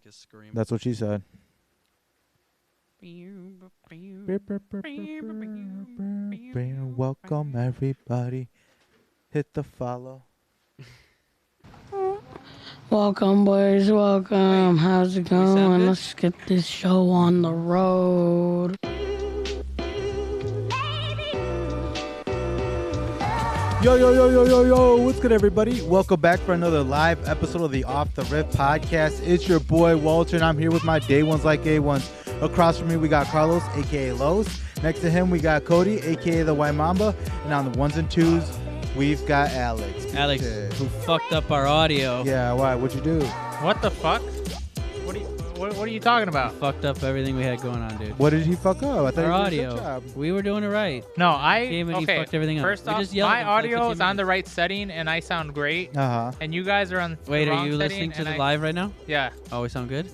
like a scream. That's what she said. Welcome everybody. Hit the follow. Welcome, boys. Welcome. How's it sound going? good? Let's get this show on the road. Yo, what's good, everybody? Welcome back for another live episode of the Off the Rip podcast. It's your boy, Walter, and I'm here with my day ones like A1s. Across from me, we got Carlos, a.k.a. Los. Next to him, we got Cody, a.k.a. the White Mamba. And on the ones and twos, we've got Alex. Alex, who fucked up our audio. Yeah, why? What'd you do? What the fuck? What are you talking about? Fucked up everything we had going on, dude. What did he fuck up? I thought Our he did a good audio. job. We were doing it right. No, I Came and he okay. fucked everything up. First We off, just yelled at my him for like audio 15 is on the minutes. right setting, and I sound great. Uh-huh. And you guys are on. Wait, the are wrong you setting, listening to and the I- live right now? Yeah, Oh, we sound good?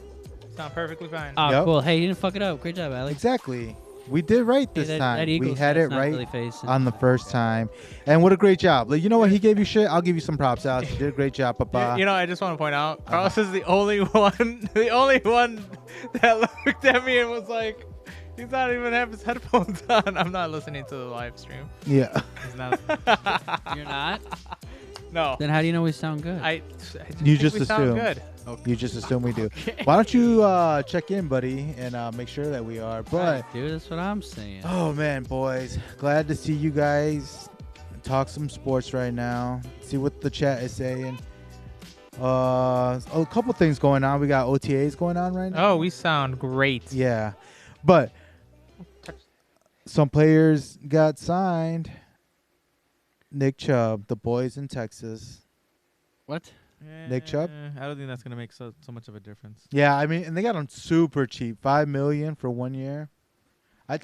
sound perfectly fine. Oh, Yep. cool. Hey, you didn't fuck it up. Great job, Alex. Exactly. We did right Hey, this that time. eagle We had shot's it not right really facing. on the first time. And what a great job. Like, you know what? He gave you shit. I'll give you some props, Alex. You did a great job, Papa. You know, I just want to point out, Carlos is the only one that looked at me and was like, "He's not even have his headphones on." I'm not listening to the live stream. Yeah. He's not. You're not? No. Then how do you know we sound good? I You think just we sound assume. good. You just assume we do. Why don't you check in, buddy, and make sure that we are. But, Right, dude, that's what I'm saying. oh, man, boys. Glad to see you guys talk some sports right now. See what the chat is saying. A couple things going on. We got OTAs going on right now. Oh, we sound great. Yeah. But some players got signed. Nick Chubb, the boys in Texas. What? Nick Chubb? I don't think that's gonna make so much of a difference. Yeah, I mean, and they got him super cheap, $5 million for 1 year.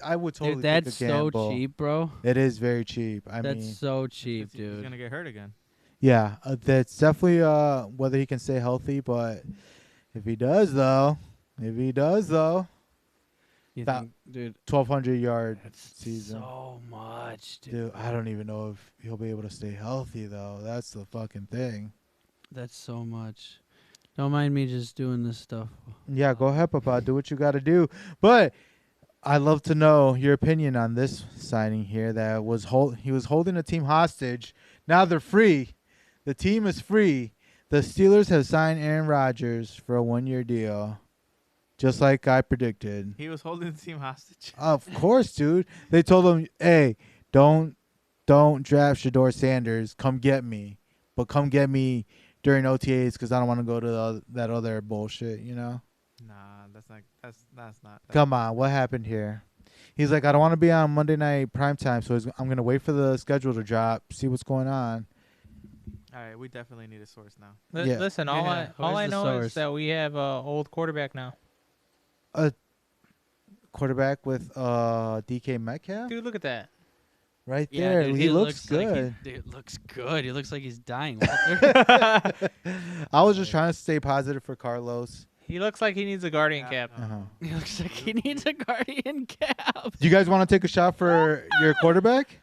I would totally Dude, take that's a so gamble. cheap, bro. It is very cheap. I That's mean, so cheap, He's dude. gonna get hurt again. yeah, that's definitely whether he can stay healthy. But if he does, though, You That- think, dude, 1,200 yard that's season. so much, dude. Dude, I don't even know if he'll be able to stay healthy though. That's the fucking thing. That's so much. Don't mind me just doing this stuff. Yeah, go ahead, Papa. Do what you got to do. But I'd love to know your opinion on this signing here. That he was holding a team hostage. Now they're free. The team is free. The Steelers have signed Aaron Rodgers for a 1 year deal, just like I predicted. He was holding the team hostage. Of course, dude. They told him, "Hey, don't draft Shador Sanders. Come get me, but come get me during OTAs because I don't want to go to that other bullshit." You know. Nah, that's not. Come on, what happened here? He's like, I don't want to be on Monday night primetime, so I'm going to wait for the schedule to drop, see what's going on. All right, we definitely need a source now. Yeah. Listen, all Yeah, I where's the know is source? that we have an old quarterback now. Quarterback with DK Metcalf? Dude, look at that. Right Yeah, there. dude, he looks like good. dude, looks good. He looks like he's dying. Walter. I was just trying to stay positive for Carlos. He looks like he needs a guardian cap. Uh-huh. He looks like he needs a guardian cap. Do you guys want to take a shot for your quarterback?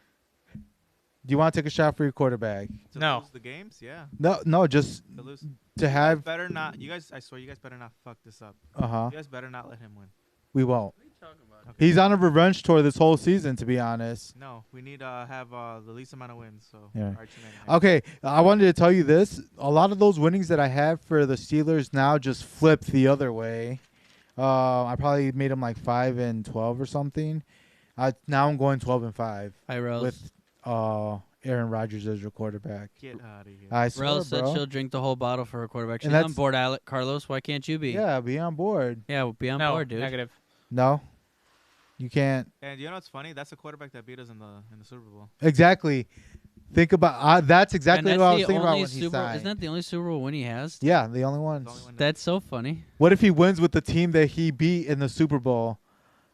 Do you want to take a shot for your quarterback? To No. lose the games, yeah. No, just To lose. to have. Better not. You guys, I swear, you guys better not fuck this up. Uh-huh. You guys better not let him win. We won't. Okay. He's on a revenge tour this whole season, to be honest. No, we need to have the least amount of wins. So Yeah. Archie Man- Okay, I wanted to tell you this. A lot of those winnings that I had for the Steelers now just flipped the other way. I probably made them like 5-12 or something. Now I'm going 12-5 Hi, Rels. with Aaron Rodgers as your quarterback. Get out of here. I swear, Rels said bro. she'll drink the whole bottle for her quarterback. She's And on that's- board, Carlos. Why can't you be? Yeah, be on board. Yeah, we'll be on No, board, dude. negative. No, you can't. And you know what's funny? That's a quarterback that beat us in the Super Bowl. Exactly. Think about that's exactly And what I that's was the thinking about only when he Super. signed. Isn't that the only Super Bowl win he has? Yeah, the only The ones. only one that- That's so funny. What if he wins with the team that he beat in the Super Bowl?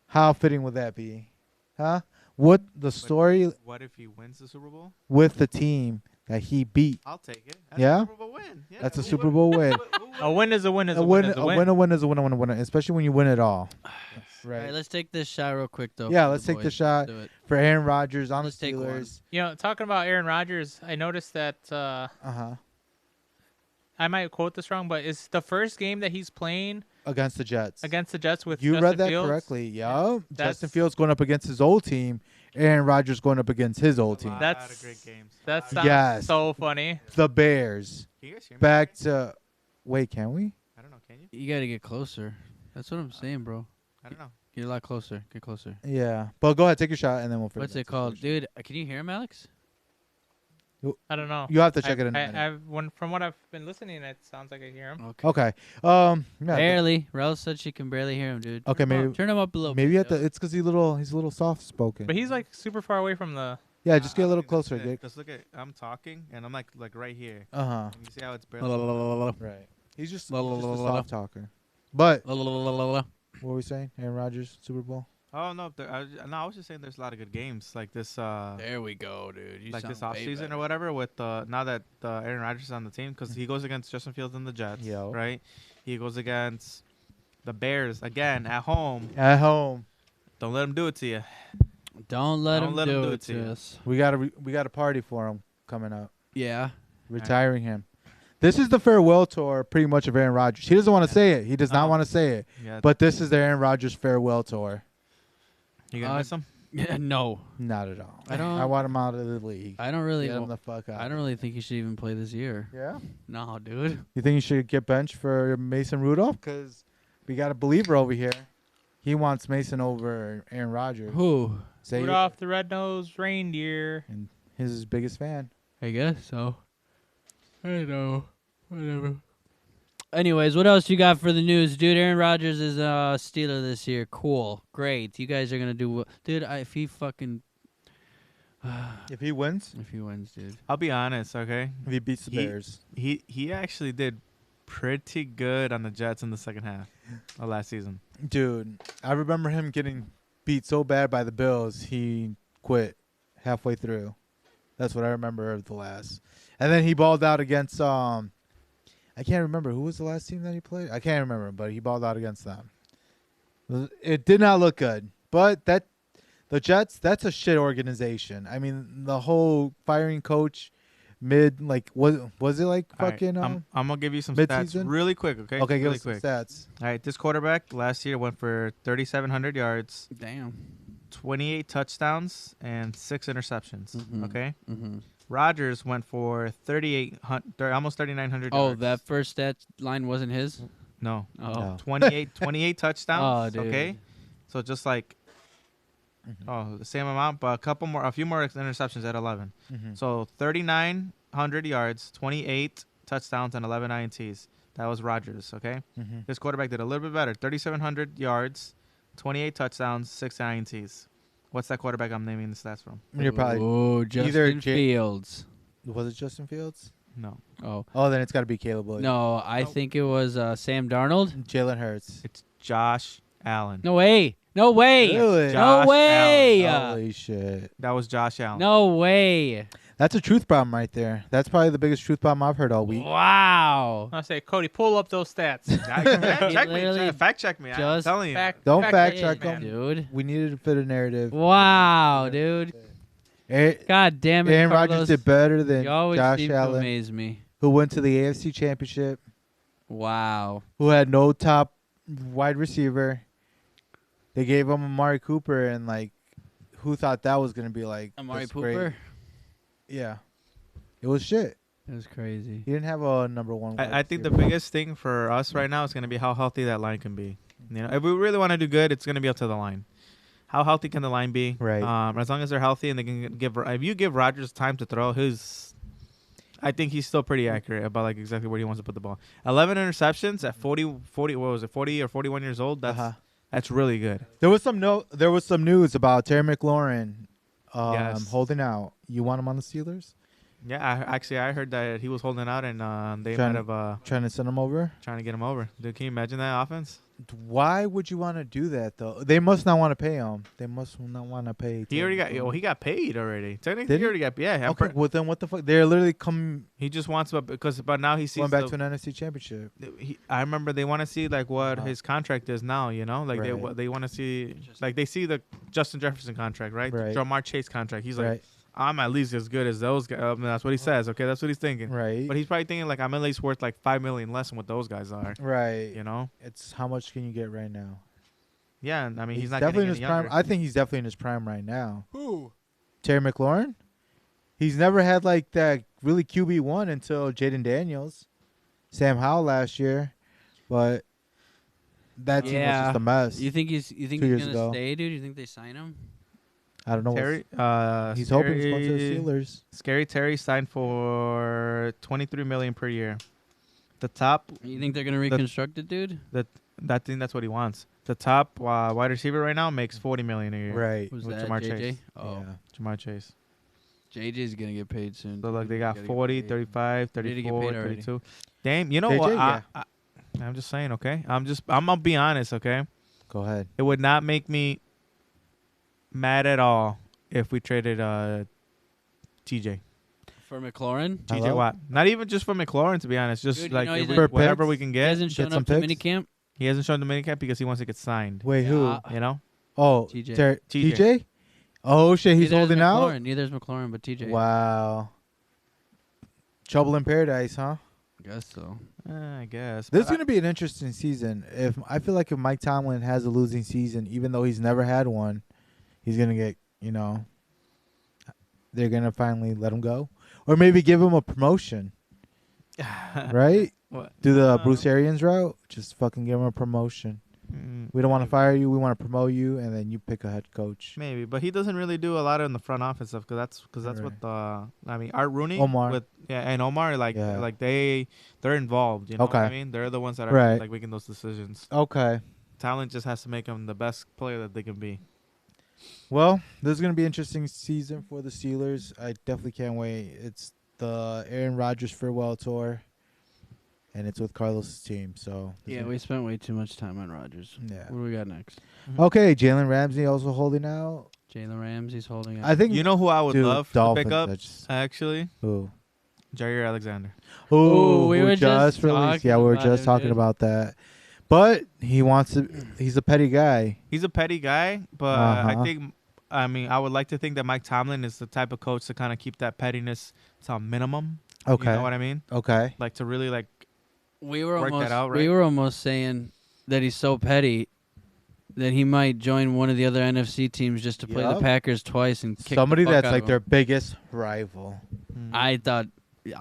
How fitting would that be? Huh? What the story What if he wins the Super Bowl? with the team that he beat? I'll take it. That's Yeah? a Super Bowl win. Yeah, That's a who Super would- Bowl win. A win is a win is a, A win win, is a a win. win, a win is a win, a win, a win, especially when you win it all. All Right. right, let's take this shot real quick, though. Yeah, for let's take the boys. shot. Do it. For Aaron Rodgers on Let's the take one. Steelers. You know, talking about Aaron Rodgers, I noticed that Uh-huh. I might quote this wrong, but it's the first game that he's playing against the Jets. against the Jets with You Justin read that Fields. correctly. Yeah. Justin That's- Fields going up against his old team. Aaron Rodgers going up against his old team. That's- great games. That sounds Yes. so funny. The Bears. Can you guys hear me? Back to. Wait, can we? I don't know. Can you? You gotta get closer. That's what I'm saying, bro. I don't know. Get a lot closer. Get closer. Yeah. But go ahead, take your shot, and then we'll figure What's out it the called, solution. dude? Can you hear him, Alex? I don't know. You have to check it in a I, minute. from what I've been listening, it sounds like I hear him. Okay. Okay. Yeah. Barely. Rel said she can barely hear him, dude. Okay, maybe Turn him up a little. maybe bit, at the. It's because he's a little soft spoken. But he's like super far away from the. Yeah, just get a I little think that's closer. it. Get. Just look at. I'm talking, and I'm like right here. Uh-huh. And you see how it's barely. yo. Right. He's just La, la, a la, la, la. soft talker. But La, la, la, la, la. what were we saying? Aaron Rodgers, Super Bowl? Oh no, I was just saying there's a lot of good games like this. There we go, dude. You Like sound this off way season better. or whatever. With now that Aaron Rodgers is on the team, because he goes against Justin Fields and the Jets, Yo. right? He goes against the Bears again at home. At home. Don't let him do it to you. Don't let Don't him let him do do it it to to you. us. We got a party for him coming up. Yeah. Retiring him. This is the farewell tour, pretty much, of Aaron Rodgers. He doesn't want to say it. He does not No. want to say it. Yeah, But this is the Aaron Rodgers farewell tour. you gonna miss him? No. Not at all. I don't- I want him out of the league. I don't really. Get him the fuck out. I don't really think he should even play this year. Yeah. No, dude. You think you should get benched for Mason Rudolph? Because we got a believer over here. He wants Mason over Aaron Rodgers. Who? Say Rudolph the Red-Nosed Reindeer. and he's his biggest fan. I guess so. I know. Whatever. Anyways, what else you got for the news, dude? Aaron Rodgers is a Steeler this year. Cool, great. You guys are gonna do, dude. If he fucking, If he wins, if he wins, dude. I'll be honest, okay? if he beats the He- Bears. He actually did pretty good on the Jets in the second half of last season. Dude, I remember him getting beat so bad by the Bills, he quit halfway through. That's what I remember of the last. And then he balled out against I can't remember who was the last team that he played. I can't remember, but he balled out against them. It did not look good. But the Jets, that's a shit organization. I mean, the whole firing coach was it like All right, fucking I'm gonna give you some mid-season? stats really quick, okay? Okay, give really us some quick. stats. All right, this quarterback last year went for 3,700 yards, Damn. 28 touchdowns, and 6 interceptions. Mhm. Okay. Mm-hmm. Rodgers went for 3,800, almost 3,900 Oh, yards. that first stat line wasn't his. No, Oh. No. 28 touchdowns. Oh, dude. Okay, so just like the same amount, but a few more interceptions at 11. Mm-hmm. So 3,900 yards, 28 touchdowns, and 11 INTs. That was Rodgers. Okay, Mm-hmm. this quarterback did a little bit better. 3,700 yards, 28 touchdowns, 6 INTs. What's that quarterback I'm naming the stats from? You're probably Oh, Justin J- Fields. was it Justin Fields? No, Oh Oh, then it's got to be Caleb Williams. no, I Nope. think it was Sam Darnold. Jalen Hurts. it's Josh Allen. No way. No way. Really? No Josh way. Holy shit. That was Josh Allen. No way. That's a truth bomb right there. That's probably the biggest truth bomb I've heard all week. Wow. I say, Cody, pull up those stats. Check me. Literally Fact check me. I'm just telling you. Don't fact it, check man, him. dude. We needed to fit a narrative. Wow, dude. Aaron God damn it, Aaron Carlos. Rodgers did better than You always Josh seem to Allen, amaze me. who went to the AFC Championship, Wow. who had no top wide receiver. They gave him Amari Cooper, and like, who thought that was gonna be like Amari this great- Cooper. Yeah, it was shit. That was crazy. He didn't have a number one. wide I think the receiver. biggest thing for us right now is going to be how healthy that line can be. You know, if we really want to do good, it's going to be up to the line. How healthy can the line be? Right. As long as they're healthy and they can give. If you give Rodgers time to throw, I think he's still pretty accurate about like exactly where he wants to put the ball. 11 interceptions at 40. What was it? 40 or 41 years old. That's really good. There was some news about Terry McLaurin, Yes. holding out. You want him on the Steelers? Yeah, I heard that he was holding out and they Trying- might have Trying to send him over? trying to get him over. Dude, can you imagine that offense? Why would you want to do that though? They must not want to pay him. They must not want to pay. He already got. Terry He got paid already. Technically, Did he already got. Yeah, I'm Okay, pre- well then what the fuck? They're literally he just wants but now he sees going back the- to an NFC Championship. I remember they want to see like what Uh-huh. his contract is now. You know, like Right. they want to see like they see the Justin Jefferson contract, right? Right. The Jamar Chase contract. He's like, Right. I'm at least as good as those guys. That's what he says. Okay, that's what he's thinking. Right. But he's probably thinking like I'm at least worth like $5 million less than what those guys are. Right. You know? It's how much can you get right now? Yeah, I mean he's not definitely in getting his any prime. younger. I think he's definitely in his prime right now. Who? Terry McLaurin. He's never had like that really QB1 until Jaden Daniels, Sam Howell last year, but that team was Yeah. just a mess. You think he's 2 gonna years ago. stay, dude? You think they sign him? I don't know. Terry, He's hoping he's going to the Steelers. Scary Terry signed for $23 million per year. The top, You think they're gonna reconstruct it, dude? I think that's what he wants. The top wide receiver right now makes $40 million a year. Right. Who's With that? Jamar JJ? Chase. Oh, Yeah. Jamar Chase. JJ's gonna get paid soon. So like they got Gotta get 40, paid. 35, They need to get 34, paid already. 32. Damn, you know JJ, what? yeah. I'm just saying, okay? I'm gonna be honest, okay? Go ahead. It would not make me mad at all if we traded TJ. For McLaurin. TJ Hello? Watt. Not even just for McLaurin, to be honest. Just Dude, you like know if he's we- in- For whatever picks? we can He get. hasn't shown some up to picks? minicamp. He hasn't shown the minicamp because he wants to get signed. Wait, who? Yeah. You know? Oh, TJ. TJ? Oh, shit. He's Neither is holding out? McLaurin. Neither is McLaurin, but TJ. Wow. Trouble in paradise, huh? I guess so. I guess. This is But going to be an interesting season. I feel like if Mike Tomlin has a losing season, even though he's never had one, he's going to get, they're going to finally let him go. Or maybe give him a promotion, right? What? Do the Bruce Arians route. Just fucking give him a promotion. We don't want to fire you. We want to promote you, and then you pick a head coach. Maybe, but he doesn't really do a lot in the front office stuff because that's what Art Rooney, Omar. and Omar like they're involved. You know Okay. what I mean? They're the ones that are Right. like making those decisions. Okay. Talent just has to make them the best player that they can be. Well, this is going to be an interesting season for the Steelers. I definitely can't wait. It's the Aaron Rodgers farewell tour, and it's with Carlos' team. So Yeah, we spent way too much time on Rodgers. yeah. What do we got next? Okay, Jalen Ramsey also holding out. Jalen Ramsey's holding I out. think You know who I would dude, love to Dolphins, pick up? I just- Actually, who? Jair Alexander. Who? we who were just released? Yeah, talking we were about just him, talking dude. about that. But he wants to. He's a petty guy. He's a petty guy, but Uh-huh. I would like to think that Mike Tomlin is the type of coach to kind of keep that pettiness to a minimum. Okay. You know what I mean? Okay. Like to really like we were work that almost out, we right? were almost saying that he's so petty that he might join one of the other NFC teams just to play the Yup. Packers twice and kick Somebody the fuck that's out like of their him. biggest rival. I thought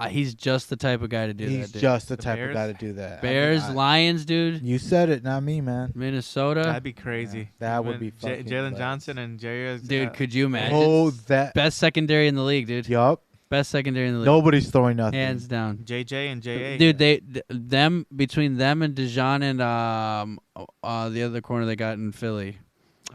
he's just the type of guy to do He's that. Dude. just the The type Bears? of guy to do that. Bears, I- Lions, dude. You said it, not me, man. Minnesota, That'd be crazy. Yeah, that would When be fucking Jalen nuts. Johnson and Jair. dude. Could you imagine? Oh, that. Best secondary in the league, dude. Yup. Best secondary in the league. Nobody's throwing nothing. Hands down. JJ and JA. Dude, them between them and Dijon and the other corner they got in Philly.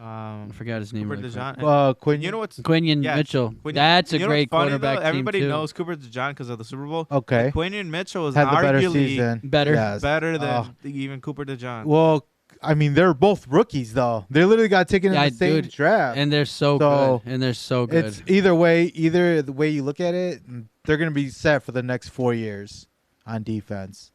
I forgot his name. Cooper Really quick. DeJean. Quinn. You know what's Quinion Yeah, Mitchell. Quinn- That's a you know great what's funny, quarterback though? team Everybody too. knows Cooper DeJean because of the Super Bowl. Okay. Quinion Mitchell is Had the better arguably season. Better. Yes. better than Oh. even Cooper DeJean. Well, I mean, they're both rookies, though. They literally got taken Yeah, in the same dude. draft. And they're so So, good. And they're so good. It's either the way you look at it, they're going to be set for the next 4 years on defense.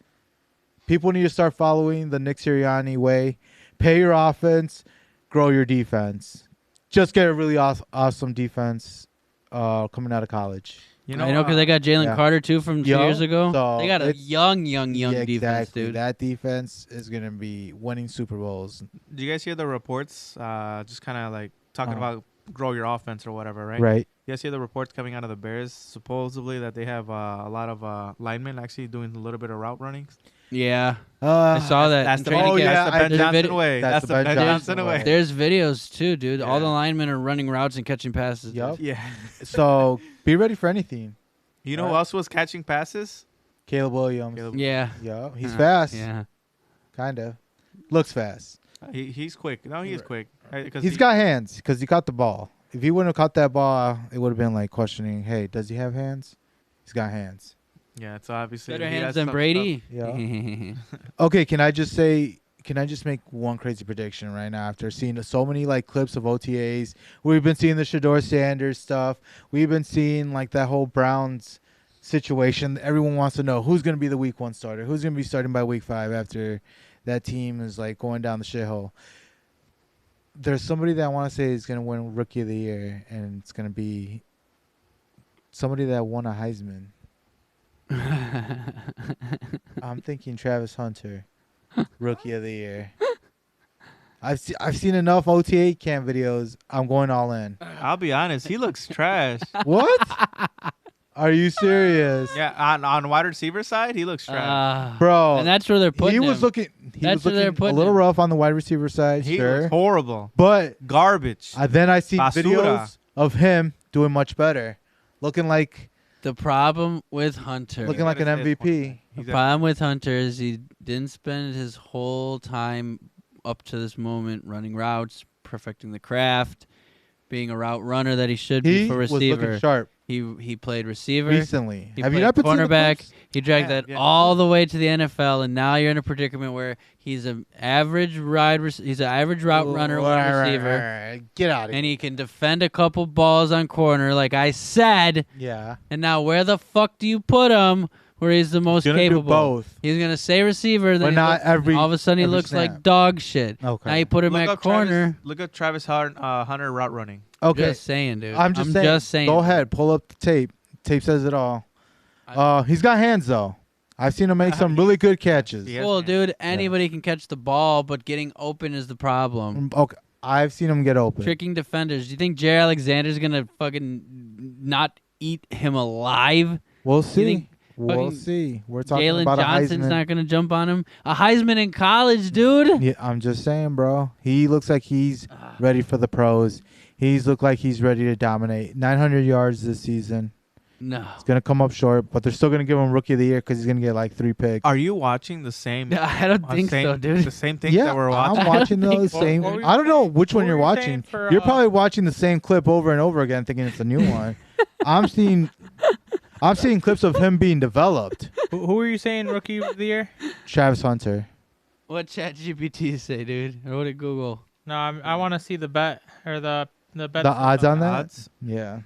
People need to start following the Nick Sirianni way. Pay your offense, grow your defense. Just get a really awesome defense coming out of college. You I know because they got Jalen yeah. Carter too from 2 Yo, years ago. so They got a it's- young Yeah, defense, exactly. dude. That defense is going to be winning Super Bowls. Do you guys hear the reports? Just kind of like talking about grow your offense or whatever, right? Right. You guys hear the reports coming out of the Bears, supposedly that they have a lot of linemen actually doing a little bit of route running. Yeah, I saw that. That's in the, training oh, camp. yeah, that's the I Ben did- Johnson vid- way. That's That's the the Ben Ben Johnson Johnson way. way. There's videos too, dude. All the Yeah. linemen are running routes and catching passes. dude. Yup. Yeah. So be ready for anything. You know who else was catching passes? Caleb Williams. Caleb- Yeah. Yeah, he's fast. Yeah. Kind of. Looks fast. He's quick. No, he is quick. Because He's got hands because he caught the ball. If he wouldn't have caught that ball, it would have been like questioning, hey, does he have hands? He's got hands. Yeah, it's obviously Better he hands has than some Brady. Yeah. Okay, can I just make one crazy prediction right now after seeing so many like clips of OTAs? We've been seeing the Shador Sanders stuff. We've been seeing like that whole Browns situation. Everyone wants to know who's going to be the week 1 starter. Who's going to be starting by week 5 after that team is like going down the shithole. There's somebody that I want to say is going to win Rookie of the Year, and it's going to be somebody that won a Heisman. I'm thinking Travis Hunter, Rookie of the Year. I've seen enough OTA camp videos. I'm going all in. I'll be honest. He looks trash. What? Are you serious? Yeah, on wide receiver side, he looks trash. Bro, and that's where they're putting he was him. looking. He That's was where they're looking a putting little him. rough on the wide receiver side. He sure, looks horrible. but Garbage. then I seen Basura. videos of him doing much better, looking like The problem with Hunter. looking like an Gotta say this one MVP. thing. The He's a- problem with Hunter is he didn't spend his whole time up to this moment running routes, perfecting the craft, being a route runner that he should He be for was receiver. looking sharp He played receiver. recently. He Have you played not been seeing the cornerback. clips? He dragged Yeah, that yeah. all the way to the NFL, and now you're in a predicament where he's an average he's an average route runner, wide receiver, Get out of here. and he can defend a couple balls on corner, like I said. Yeah, And now where the fuck do you put him where he's the most gonna capable? do both. He's gonna say receiver, then But he not looks- every- all of a sudden he every looks snap. like dog shit. Okay. Now you put him Look at up corner. Look at Travis Hunter route running. Okay. Just saying, dude. I'm just saying. Go ahead, pull up the tape. Tape says it all. He's got hands though. I've seen him make some really good catches. Yeah. Well, hands. dude, anybody can catch the ball, but getting open is the problem. Okay, I've seen him get open. Tricking defenders. Do you think Jay Alexander's gonna fucking not eat him alive? We'll think see. We'll fucking see. We're talking Jalen about Johnson's a Heisman. not gonna jump on him. A Heisman in college, dude. Yeah, I'm just saying, bro. He looks like he's ready for the pros. He's looked like he's ready to dominate. 900 yards this season. No. It's gonna come up short, but they're still gonna give him Rookie of the Year because he's gonna get like 3 picks. Are you watching the same? I don't think so, dude. The same thing Yeah, that we're watching. I'm watching I don't those think same. What were you I don't know saying- which one what you're were you saying watching. for, You're probably watching the same clip over and over again, thinking it's a new one. I'm seeing clips of him being developed. Who were you saying rookie of the year? Travis Hunter. What ChatGPT say, dude? Or what did Google? No, I want to see the bet or the bet. The odds on that? Odds? Yeah.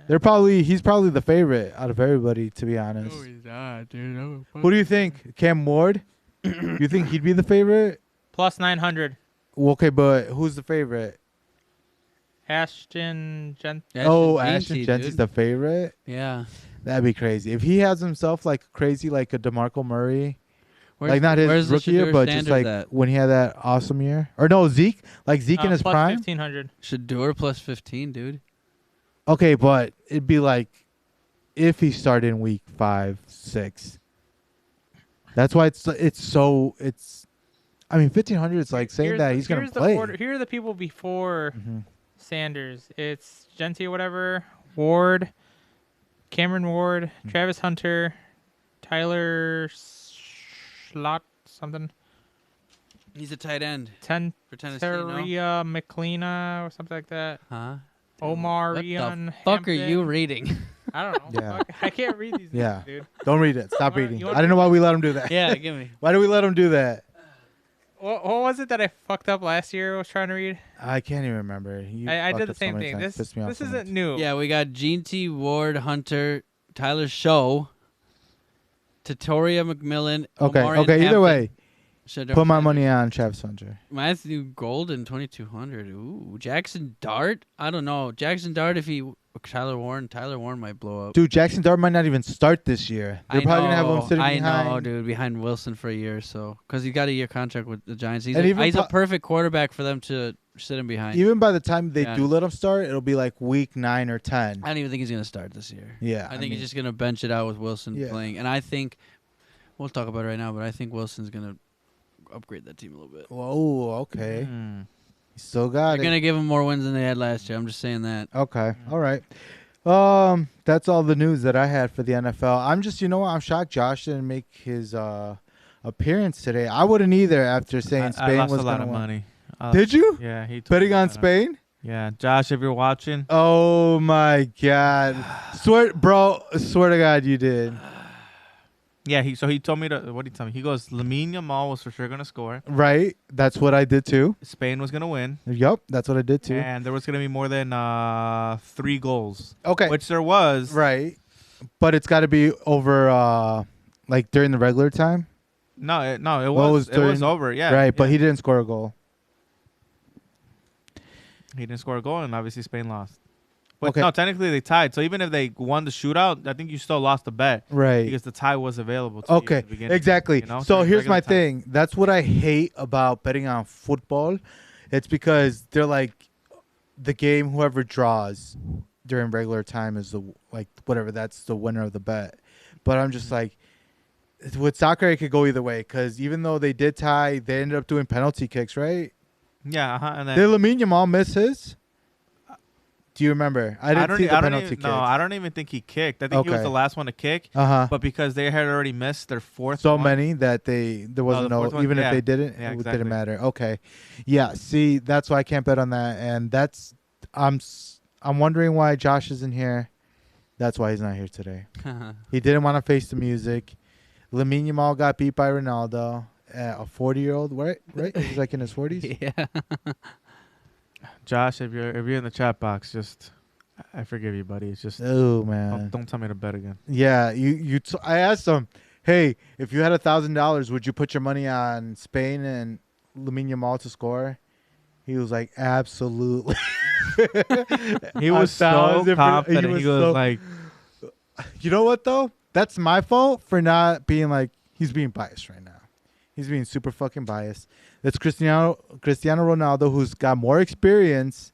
He's probably the favorite out of everybody, to be honest. he's not, dude. Who do you think? Cam Ward? You think he'd be the favorite? plus 900. Well, okay, but who's the favorite? Ashton Gent. Ashton Jensen's the favorite? Yeah. That'd be crazy. If he has himself like crazy, like a DeMarco Murray, Where's, like not where's his the rookie year, Shedeur but just Sanders like at? when he had that awesome year. Or no, Zeke. Like Zeke in his plus prime. 1500. Shedeur plus 15, dude. Okay, but it'd be like if he started in week 5, 6. That's why it's. I mean, 1500 is like saying that he's gonna play. Here are the people before Mhm. Sanders. It's Genty or whatever. Ward, Cameron Ward, Travis Hunter, Tyler Schlott, something. He's a tight end Ten for Tennessee, no? Teria McLeana or something like that. Huh? Omar What Ian the fuck are Hampton. you reading? I don't know. Yeah. Fuck, I can't read these Yeah. names, dude. Don't read it. Stop You wanna- reading. you I wanna don't know why we let him do that. Yeah, give me. Why do we let him do that? What was it that I fucked up last year? I was trying to read. I can't even remember. You I fucked did the up so same many thing. times. This Pissed me off so isn't much. new. Yeah, we got Gene T. Ward, Hunter, Tyler Show, Tatoria McMillan. Okay. Omarion Okay. Either Hampton, way, Shedeur put my Sanders, money on Travis Hunter. Matthew Golden, 2,200. Ooh, Jackson Dart. I don't know. Jackson Dart, if he Tyler Warren might blow up. Dude, Jackson Dart might not even start this year. They're probably gonna have him sitting I behind. know, dude, behind Wilson for a year or so, because he got a year contract with the Giants. He's, And even he's a perfect quarterback for them to sit him behind. Even by the time they Yeah. do let him start, it'll be like week 9 or 10. I don't even think he's gonna start this year. Yeah, I think he's just gonna bench it out with Wilson Yeah. playing, and I think we'll talk about it right now. But I think Wilson's gonna upgrade that team a little bit. Whoa, okay. Hmm. He still got They're it. gonna give him more wins than they had last year. I'm just saying that. Okay, all right. That's all the news that I had for the NFL. I'm just, I'm shocked Josh didn't make his appearance today. I wouldn't either after saying I Spain lost was a lot gonna of win. money. Did you? Yeah, he told Betting me on that. Spain? Yeah, Josh, if you're watching, Oh my God! Swear to God, you did. yeah, he told me to. What did he tell me? He goes, Lamine Yamal was for sure gonna score. Right? That's what I did too. Spain was gonna win, Yup, that's what I did too. and there was gonna be more than 3 goals, Okay, which there was. right. But it's got to be over, like during the regular time. No, it Well, was it was during- over. Yeah, Right, but yeah. he didn't score a goal. He didn't score a goal, and obviously Spain lost. But Okay. no, technically they tied. So even if they won the shootout, I think you still lost the bet Right. because the tie was available to you Okay. in the beginning. Exactly. You know, So during here's my regular time. thing. That's what I hate about betting on football. It's because they're like the game whoever draws during regular time is the like whatever that's the winner of the bet. But I'm just like with soccer it could go either way because even though they did tie, they ended up doing penalty kicks, right? Yeah, and then Did Lamine Yamal miss his? Do you remember? I didn't see the penalty kick. No, I don't even think he kicked. I think he was Okay. the last one to kick. But Because they had already missed their fourth. so one. many that there wasn't the fourth no one? even if Yeah. they didn't, Yeah, it exactly. didn't matter. Okay, yeah. See, that's why I can't bet on that, and that's I'm wondering why Josh isn't here. That's why he's not here today. He didn't want to face the music. Lamine Yamal got beat by Ronaldo, a 40-year-old, right? Right? He's like in his 40s. Yeah. Josh, if you're in the chat box, just I forgive you, buddy. It's just Oh man. don't tell me to bet again. Yeah, I asked him, hey, if you had $1,000, would you put your money on Spain and Lamine Yamal to score? He was like, absolutely. He was so 1,000%. confident. He was so- like, You know what though? That's my fault for not being like he's being biased right now. He's being super fucking biased. That's Cristiano Ronaldo who's got more experience.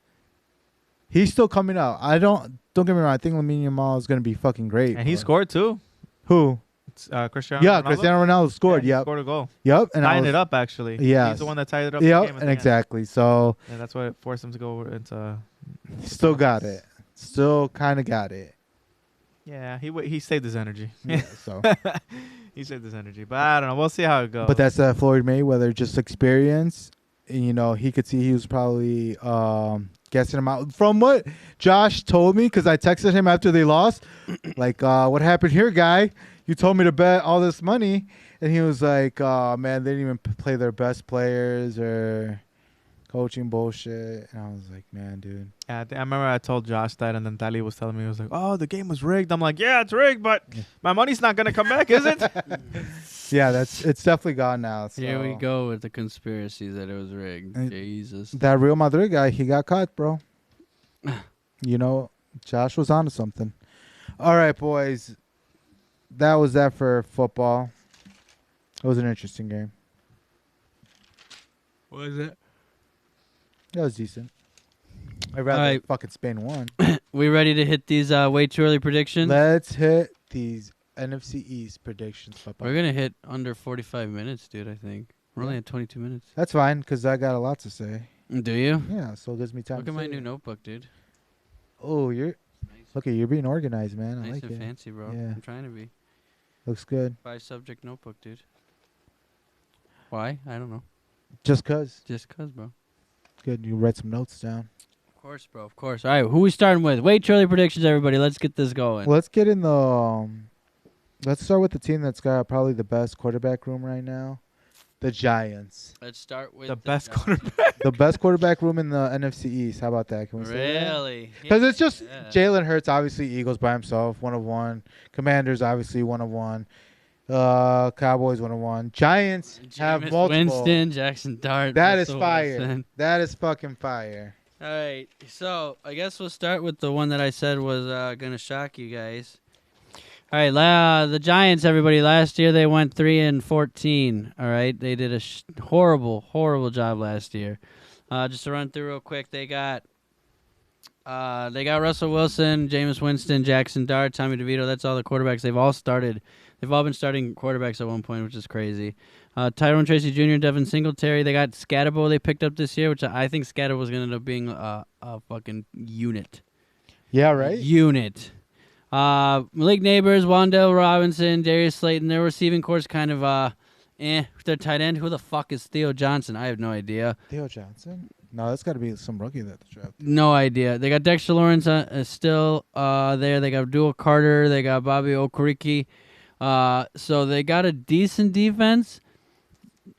He's still coming out. Don't get me wrong. I think Lamine Yamal is gonna be fucking great. and he but- scored too. Who? It's, Cristiano. Yeah, Ronaldo? Cristiano Ronaldo scored. Yeah, he Yep. scored a goal. Yep. And Tying it up actually. Yes. He's the one that tied it up. the Yep. game at And the end. exactly. So And that's what forced him to go into. still got it. Still kind of got it. Yeah, he saved his energy. Yeah. So. He saved his energy, but I don't know. We'll see how it goes. But that's Floyd Mayweather, just experience. And, he could see he was probably guessing him out. From what Josh told me, because I texted him after they lost, like, what happened here, guy? You told me to bet all this money. And he was like, man, they didn't even play their best players or coaching bullshit. And I was like, man, dude. Yeah, I remember I told Josh that, and then Dali was telling me, he was like, oh, the game was rigged. I'm like, yeah, it's rigged, but my money's not going to come back, is it? Yeah, it's definitely gone now. So. Here we go with the conspiracy that it was rigged. Uh, Jesus. That Real Madrid guy, he got caught, bro. Josh was onto something. All right, boys. That was that for football. It was an interesting game. Was it? That was decent. I'd rather All right. fucking Spain won. We ready to hit these way too early predictions? Let's hit these NFC East predictions, Papa. We're gonna hit under 45 minutes, dude. I think we're only at 22 minutes. That's fine, because I got a lot to say. Do you? Yeah, so it gives me time Look to at my say new it. notebook, dude. Oh, you're being organized, man. I Nice like and it. fancy, bro. Yeah. I'm trying to be. Looks good. 5-subject notebook, dude. Why? I don't know. Just cause. Just cause, bro. Good. You write some notes down. Of course, bro. Of course. All right, who we starting with? Way too early predictions, everybody. Let's get this going. Let's get in the. Let's start with the team that's got probably the best quarterback room right now, the Giants. Let's start with The best Giants. quarterback. The best quarterback room in the NFC East. How about that? Can we say that? Really? Because it's just Yeah. Jalen Hurts, obviously Eagles by himself, 1 of 1. Commanders, obviously 1 of 1. Cowboys 1 of 1. Giants have Jameis multiple. Winston, Jackson Dart. That is Russell fire. Wilson. That is fucking fire. All right, so I guess we'll start with the one that I said was gonna shock you guys. All right, the Giants, everybody. Last year they went 3-14. All right, they did a horrible job last year. Just to run through real quick, they got Russell Wilson, Jameis Winston, Jackson Dart, Tommy DeVito. That's all the quarterbacks. They've all been starting quarterbacks at one point, which is crazy. Tyrone Tracy Jr., Devin Singletary. They got Scatterbo they picked up this year, which I think Scatterbo was going to end up being a fucking unit. Yeah, right? Unit. Malik Neighbors, Wandale Robinson, Darius Slayton. Their receiving course kind of Their tight end, who the fuck is Theo Johnson? I have no idea. Theo Johnson? No, that's got to be some rookie that they drafted. No idea. They got Dexter Lawrence still there. They got Abdul Carter. They got Bobby Okereke. So they got a decent defense.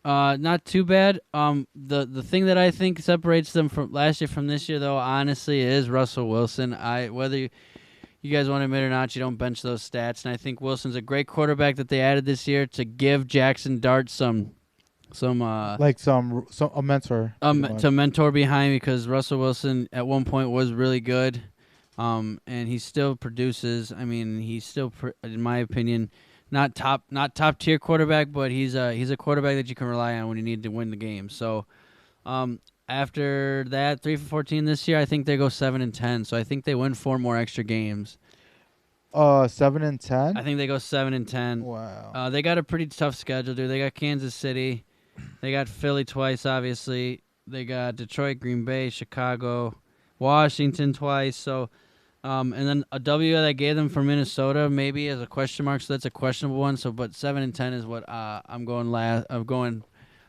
Not too bad. The thing that I think separates them from last year from this year, though, honestly, is Russell Wilson. Whether you guys want to admit it or not, you don't bench those stats, and I think Wilson's a great quarterback that they added this year to give Jackson Dart some Like a mentor. pretty much. to mentor behind, because Russell Wilson at one point was really good. and he still produces. I mean, he's still, in my opinion, not top tier quarterback, but he's a quarterback that you can rely on when you need to win the game. So, after that, 3 for 14 this year, I think they go 7-10. So I think they win 4 more extra games. 7-10. I think they go 7-10. Wow. They got a pretty tough schedule, dude. They got Kansas City, they got Philly twice, obviously. They got Detroit, Green Bay, Chicago, Washington twice. So, and then a W that I gave them for Minnesota maybe as a question mark. So that's a questionable one. So, but 7-10 is what I'm going last. I'm going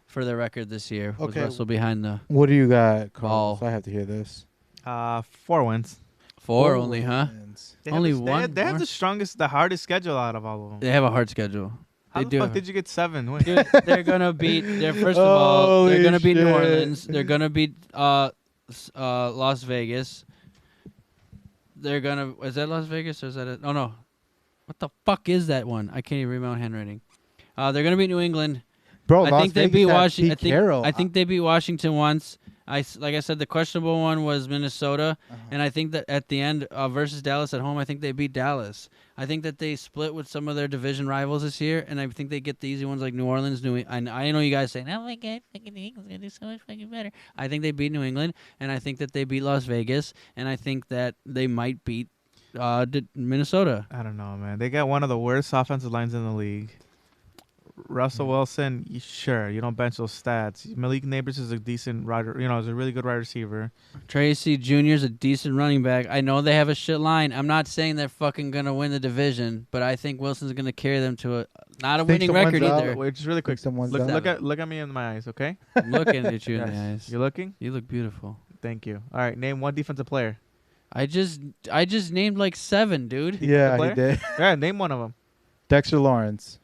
for the record this year. With Okay. Russell behind the What do you got, Carlos? ball. I have to hear this. 4 wins. 4 only, huh? wins. They Only have the, one They have more? the hardest schedule out of all of them. They have a hard schedule. How They the do. fuck did you get 7 wins? Dude, they're gonna beat. First of all, they're Holy gonna beat New shit. Orleans. They're gonna beat Las Vegas. They're gonna. Is that Las Vegas or is that? Oh no. What the fuck is that one? I can't even read my own handwriting. They're gonna beat New England. Bro, I Las think they Vegas beat had Washington. Pete Carroll. I think they beat Washington once. Like I said, the questionable one was Minnesota, Uh-huh. and I think that at the end versus Dallas at home, I think they beat Dallas. I think that they split with some of their division rivals this year, and I think they get the easy ones like New Orleans. I know you guys saying, "Oh my God, fucking New England's gonna do so much fucking better." I think they beat New England, and I think that they beat Las Vegas, and I think that they might beat Minnesota. I don't know, man. They got one of the worst offensive lines in the league. Russell Wilson, sure, you don't bench those stats. Malik Neighbors is a decent rider, is a really good wide receiver. Tracy Jr.'s a decent running back. I know they have a shit line. I'm not saying they're fucking gonna win the division, but I think Wilson's gonna carry them to not a Think winning someone's record out. either. Wait, just really quick. someone's Look, out. look at me in my eyes, okay? I'm looking at you in the Yes. eyes. You looking? You look beautiful. Thank you. All right, name one defensive player. I just named like 7, dude. Yeah, player? he did. Yeah, name one of them. Dexter Lawrence.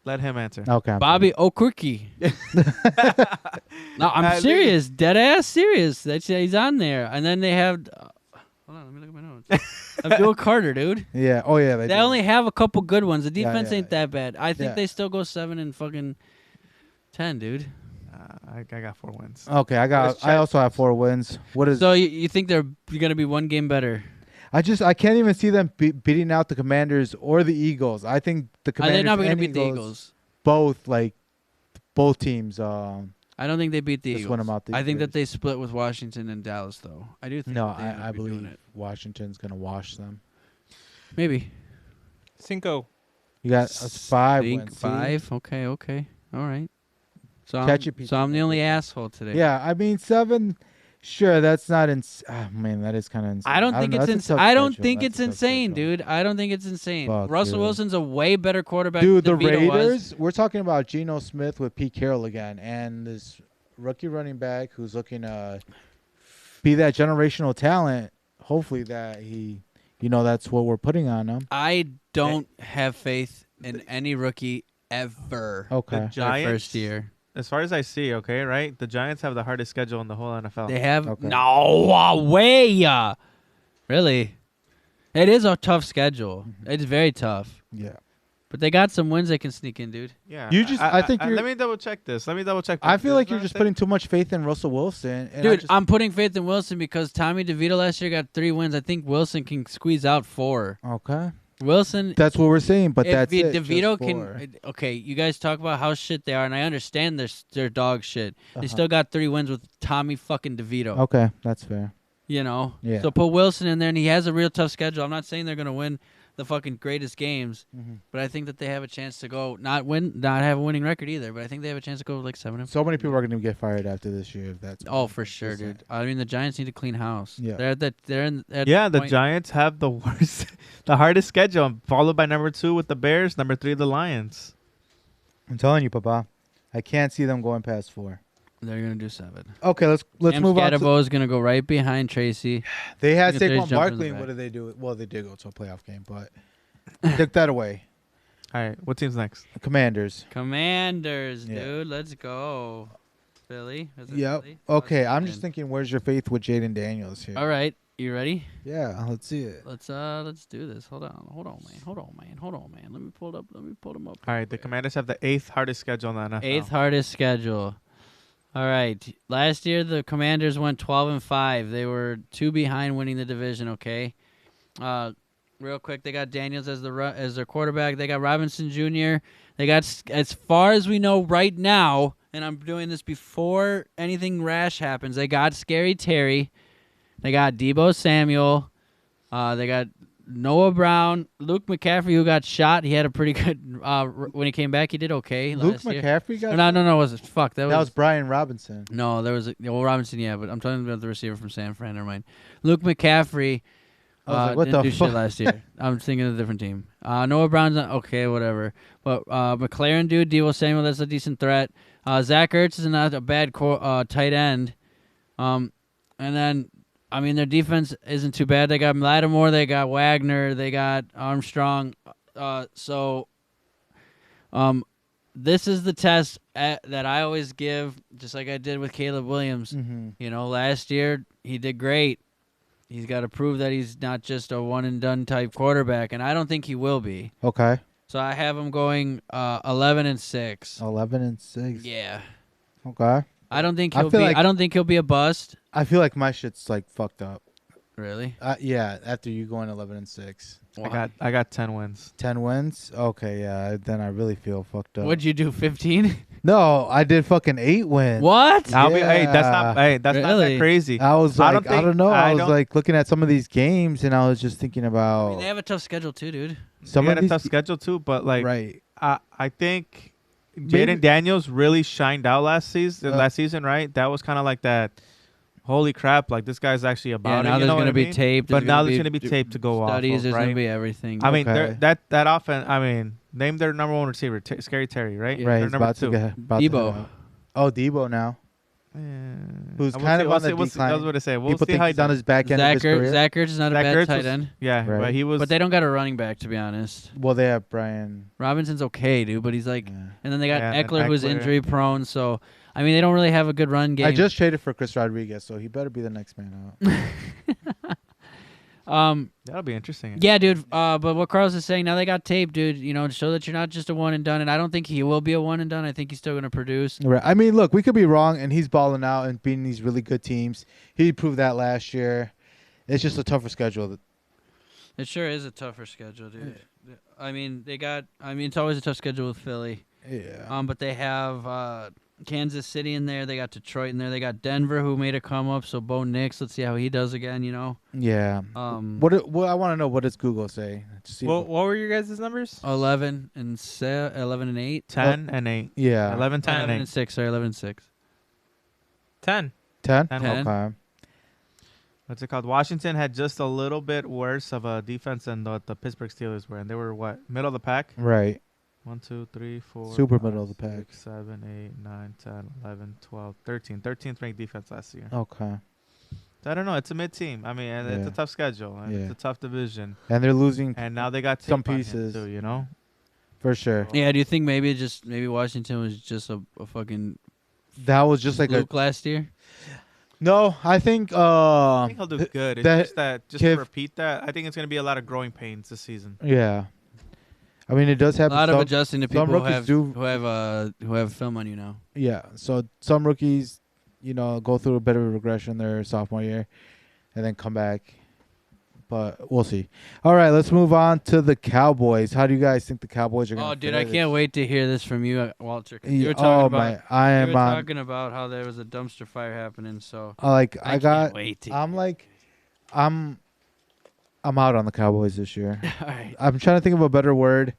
Let him answer. Okay. I'm Bobby Okereke. No, I'm serious. Dead ass serious. He's on there. And then they have hold on, let me look at my notes. Abdul Carter, dude. sorry. Yeah. Oh yeah. They do. only have a couple good ones. The Yeah, defense yeah, ain't that bad. I think yeah. they still go 7 and fucking 10, dude. I got 4 wins. Okay. Let's I check. also have 4 wins. What is? So you think you're gonna be 1 game better? I can't even see them beating out the Commanders or the Eagles. I think the Are Commanders they not gonna and beat the Eagles? both teams. I don't think they beat the Just Eagles. win 'em out the I think that years. they split with Washington and Dallas, though. I do think. No, that they I might be doing believe it. Washington's gonna wash them. Maybe 5. You got us 5 Think wins. see? 5. Okay. All right. So ChatGPT I'm the knows only it. asshole today. Yeah, I mean 7. Sure, that's not man, that is kind of insane. I don't think know, it's that's a tough I don't schedule. think That's it's a tough insane, schedule. dude. I don't think it's insane. Fuck, Russell dude. Wilson's a way better quarterback Dude, the than Vito was. Raiders. We're talking about Geno Smith with Pete Carroll again, and this rookie running back who's looking to be that generational talent. Hopefully, that that's what we're putting on him. I don't have faith in any rookie ever. Okay. The Their Giants, first year. as far as I see, okay, right? The Giants have the hardest schedule in the whole NFL. They have Okay. no way. Really, it is a tough schedule. Mm-hmm. It's very tough, Yeah. but they got some wins they can sneak in, dude. Yeah. You just- I think you're- let me double check this. I feel like you're just putting too much faith in Russell Wilson. And Dude, I'm putting faith in Wilson because Tommy DeVito last year got 3 wins. I think Wilson can squeeze out 4. okay. Wilson, That's what we're saying, but if that's it. DeVito just 4. can. Okay, you guys talk about how shit they are, and I understand they're dog shit. They Uh-huh. still got 3 wins with Tommy fucking DeVito. Okay, that's fair. You know? Yeah. So put Wilson in there, and he has a real tough schedule. I'm not saying they're going to win the fucking greatest games, Mhm. but I think that they have a chance to go not have a winning record either, but I think they have a chance to go like 7 and 4. So many people are going to get fired after this year if that's. Oh, for sure, dude. I mean, the Giants need to clean house. Yeah. They're in. At Yeah, the point- Giants have the worst, the hardest schedule, followed by number 2 with the Bears, number 3 the Lions. I'm telling you, Papa, I can't see them going past 4. They're gonna do 7. Okay, let's move on. Scatterbo is gonna go right behind Tracy. They had Look at Trace Saquon jumping in the Barkley. back. What did they do? Well, they did go to a playoff game, but took that away. All right, what team's next? Commanders. Commanders, Yeah. dude. Let's go. Philly. Is it Yep. Philly? Okay, Oh, I'm just Jaden. thinking, where's your faith with Jaden Daniels here? All right, you ready? Yeah, let's see it. Let's do this. Hold on, man. Let me pull them up. All right, the Commanders have the 8th hardest schedule in the NFL. 8th hardest schedule. All right. Last year the Commanders went 12-5. They were 2 behind winning the division. Okay. Real quick, they got Daniels as their quarterback. They got Robinson Jr. They got, as far as we know right now, and I'm doing this before anything rash happens. They got Scary Terry. They got Debo Samuel. They got Noah Brown, Luke McCaffrey, who got shot. He had a pretty good when he came back. He did okay. Luke last year. McCaffrey got. No. Was it? Fuck. That was Brian Robinson. No, there was Robinson. Yeah, but I'm talking about the receiver from San Fran. Never mind. Luke McCaffrey. I was like, what didn't the do fuck? shit last year. I'm thinking of a different team. Noah Brown's not okay, whatever. But McLaren, dude, Debo Samuel, that's a decent threat. Zach Ertz is not a bad tight end. And then, I mean, their defense isn't too bad. They got Lattimore, they got Wagner, they got Armstrong. This is the test that I always give, just like I did with Caleb Williams. Mm-hmm. You know, last year he did great. He's got to prove that he's not just a one-and-done type quarterback, and I don't think he will be. Okay. So I have him going 11-6. 11-6. Yeah. Okay. I don't think I he'll feel be. like- I don't think he'll be a bust. I feel like my shit's like fucked up. Really? Yeah. After you going 11-6, I got 10 wins. 10 wins. Okay. Yeah. Then I really feel fucked up. What'd you do? 15? No, I did fucking 8 wins. What? I'll be. Hey, that's not. Hey, that's not Really? that crazy. I was I like, don't I don't think- know. I I was don't- like looking at some of these games, and I was just thinking I about mean, they have a tough schedule too, dude. some They of had a these. tough schedule too, but like, right. I think Maybe- Jaden Daniels really shined out last season. Right? That was kind of like that. Holy crap! Like this guy's actually Yeah, about it. now You there's know going what to I be mean? tape. But now there's going to be tape to go off studies. of, There's right? going to be everything. I mean, Okay. that offense. I mean, name their number one receiver, Scary Terry, right? Right. Their He's number about two. to get about to Debo. head out. Oh, Debo now. Yeah. Who's We'll kind see- of we'll on see- the we'll see- decline. I was going to say. We'll People see think how he's on his back end of his career. Zach Ertz is not a Zach bad Ertz tight was- end. Yeah, Right. but he was. But they don't got a running back, to be honest. Well, they have Brian. Robinson's okay, dude, but he's like, Yeah. and then they got Yeah, and Eckler, who's Eckler. injury prone. So, I mean, they don't really have a good run game. I just traded for Chris Rodriguez, so he better be the next man out. That'll be interesting. Yeah, dude. But what Carlos is saying, now they got tape, dude. You know, to show that you're not just a one and done. And I don't think he will be a one and done. I think he's still gonna produce. Right. I mean, look, we could be wrong, and he's balling out and beating these really good teams. He proved that last year. It's just a tougher schedule. It sure is a tougher schedule, dude. I mean, it's always a tough schedule with Philly. Yeah. But they have Kansas City in there. They got Detroit in there. They got Denver, who made a come up. So Bo Nix, let's see how he does again. You know. Yeah. What I want to know, what does Google say? To see What were your guys' numbers? 11 and 8. 10 and 8. yeah. 11, 10, and 11 8. and 6. Sorry, 11 and 6. 10. 10? 10. Okay. What's it called? Washington had just a little bit worse of a defense than the Pittsburgh Steelers were, and they were what, middle of the pack? Right. 1, 2, 3, 4. Super 5, middle of the pack. 6, 7, 8, 9, 10, 11, 12, 13. 13th ranked defense last year. Okay. So I don't know. It's a mid team. I mean, and it's Yeah. a tough schedule. And Yeah. It's a tough division. And they're losing And now they got Some tape on him pieces. too, you know? for sure. Yeah, do you think maybe Washington was just a fucking That was just like fluke last year? No, I think I think he'll do good. It's that just to Kev- repeat that, I think it's going to be a lot of growing pains this season. yeah. I mean, it does A happen. lot of some- adjusting to some people rookies who have film on you now. Yeah. So some rookies, go through a bit of a regression their sophomore year, and then come back. But we'll see. All right, let's move on to the Cowboys. How do you guys think the Cowboys are going to? Oh, dude, I can't wait to hear this from you, Walter. 'Cause You were talking Oh about my! I you am were on. talking about how there was a dumpster fire happening. So I can't got. wait to I'm hear like, I'm out on the Cowboys this year. it. All right. I'm trying to think of a better word,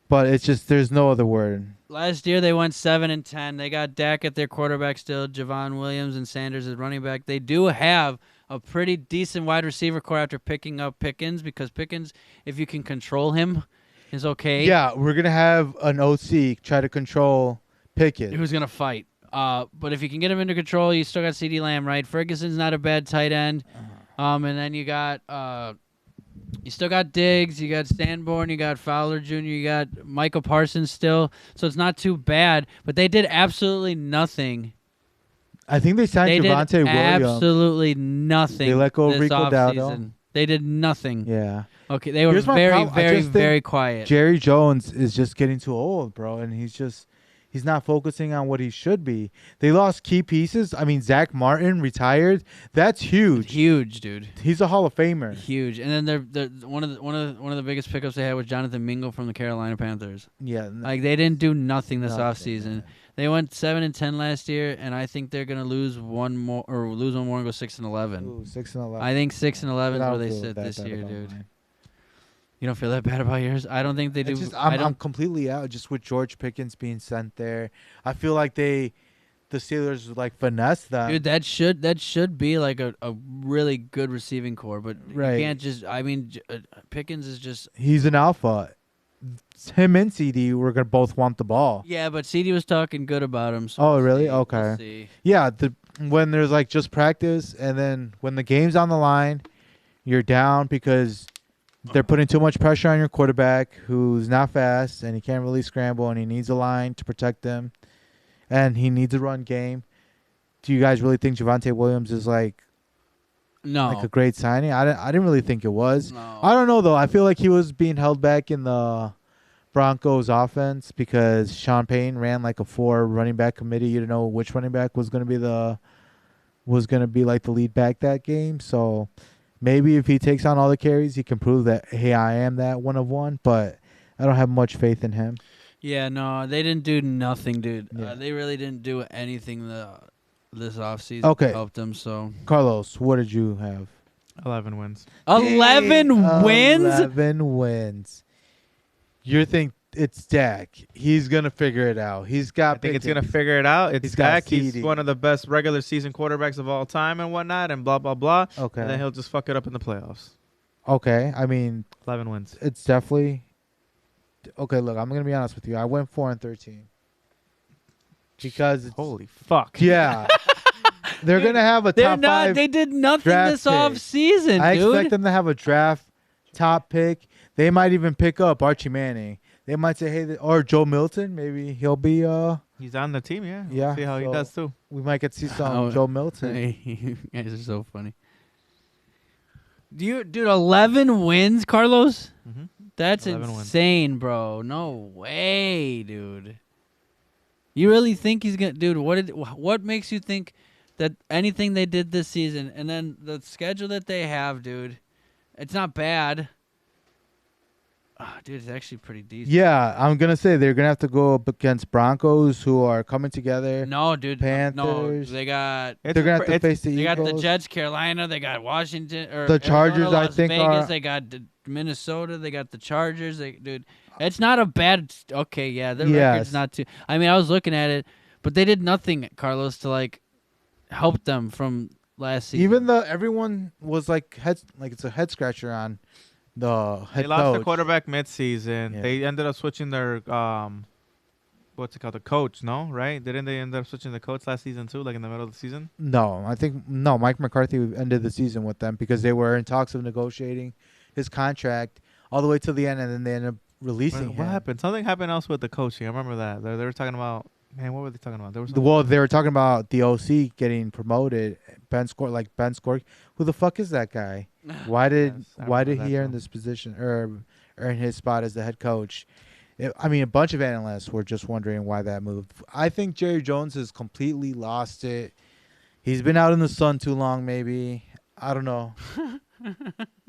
but it's just there's no other word. Last year they went 7-10. They got Dak at their quarterback still, Javon Williams and Sanders as running back. They do have a pretty decent wide receiver core after picking up Pickens, because Pickens, if you can control him, is okay. Yeah, we're gonna have an OC try to control Pickett. Who's gonna fight? But if you can get him under control, you still got CeeDee Lamb, right? Ferguson's not a bad tight end. And then you got you still got Diggs, you got Sanborn, you got Fowler Jr., you got Michael Parsons still. So it's not too bad. But they did absolutely nothing. I think they signed They did Javonte Williams. absolutely nothing. They let go of this Rico Dowdle. offseason. They did nothing. Yeah. Okay, they were Here's my very, problem. I very, just think very quiet. Jerry Jones is just getting too old, bro, and he's He's not focusing on what he should be. They lost key pieces. I mean, Zach Martin retired. That's huge. Huge, dude. He's a Hall of Famer. Huge. And then they're one of the biggest pickups they had was Jonathan Mingo from the Carolina Panthers. Yeah. Like they didn't do nothing this Nothing, offseason. yeah. They went 7-10 last year, and I think they're gonna lose one more and go 6-11. Ooh, 6-11. I think 6-11 is I where don't they feel sit that this bad year, about dude. mine. You don't feel that bad about yours? I don't think they do. It's just, I I'm don't. completely out just with George Pickens being sent there. I feel like the Steelers like finesse them. Dude, that should be like a really good receiving core, but Right. you can't just. I mean, Pickens is just. He's an alpha. Him and CD were gonna both want the ball. Yeah, but CD was talking good about him. So Oh, we'll really? see. Okay. We'll see. Yeah, when there's like just practice, and then when the game's on the line, you're down because they're putting too much pressure on your quarterback, who's not fast and he can't really scramble, and he needs a line to protect him, and he needs a run game. Do you guys really think Javonte Williams is like No. a great signing? I didn't really think it was. No. I don't know though. I feel like he was being held back in the Broncos offense because Sean Payne ran like a 4 running back committee. You didn't know which running back was going to be like the lead back that game. So maybe if he takes on all the carries, he can prove that, hey, I am that one of one. But I don't have much faith in him. Yeah, no, they didn't do nothing, dude. Yeah. They really didn't do anything this offseason Okay. to help them. So Carlos, what did you have? 11 wins. 11 wins. 11 wins. You think it's Dak? He's gonna figure it out. He's got. I think it's Pickens. gonna figure it out. It's He's got Dak. He's CD. one of the best regular season quarterbacks of all time and whatnot, and blah blah blah. Okay. And then he'll just fuck it up in the playoffs. Okay. I mean, 11 wins. it's definitely. Okay, look, I'm gonna be honest with you. I went 4-13 because it's, Holy fuck. yeah, they're gonna have a They're top not. 5. They did nothing draft this pick. offseason, I dude. expect them to have a draft top pick. They might even pick up Archie Manning. They might say, hey, or Joe Milton. Maybe he'll be. He's on the team, yeah. Yeah, See how he so- does too. We might get to see some Oh, Joe Milton. You guys are so funny. Dude, 11 wins, Carlos? Mm-hmm. That's 11 wins. insane, bro. No way, dude. You really think he's gonna, dude? What makes you think that anything they did this season, and then the schedule that they have, dude? It's not bad. Dude, it's actually pretty decent. Yeah, I'm gonna say they're gonna have to go up against Broncos, who are coming together. No, dude. No, Panthers. they got. They're gonna have to face the They got Eagles. the Jets, Carolina. They got Washington. Or The Chargers, Arizona, I Las think, Vegas. are- They got Minnesota. They got the Chargers. Dude, it's not a bad. Okay, yeah, their Yes. record's not too. I mean, I was looking at it, but they did nothing, Carlos, to like help them from last season. Even though everyone was like it's a head scratcher on the head They lost coach. their quarterback mid-season. Yeah. They ended up switching their what's it called? The coach, no? Right? Didn't they end up switching the coach last season too, like in the middle of the season? No, I think no. Mike McCarthy ended the season with them because they were in talks of negotiating his contract all the way to the end, and then they ended up releasing What him. happened? Something happened else with the coaching. I remember that. They were talking about, man, what were they talking about? There was Well, they were talking about the OC getting promoted. Ben Scork. Who the fuck is that guy? Why did Yes, I why did remember he that earn too. this position or earn his spot as the head coach? I mean, a bunch of analysts were just wondering why that moved. I think Jerry Jones has completely lost it. He's been out in the sun too long, maybe. I don't know.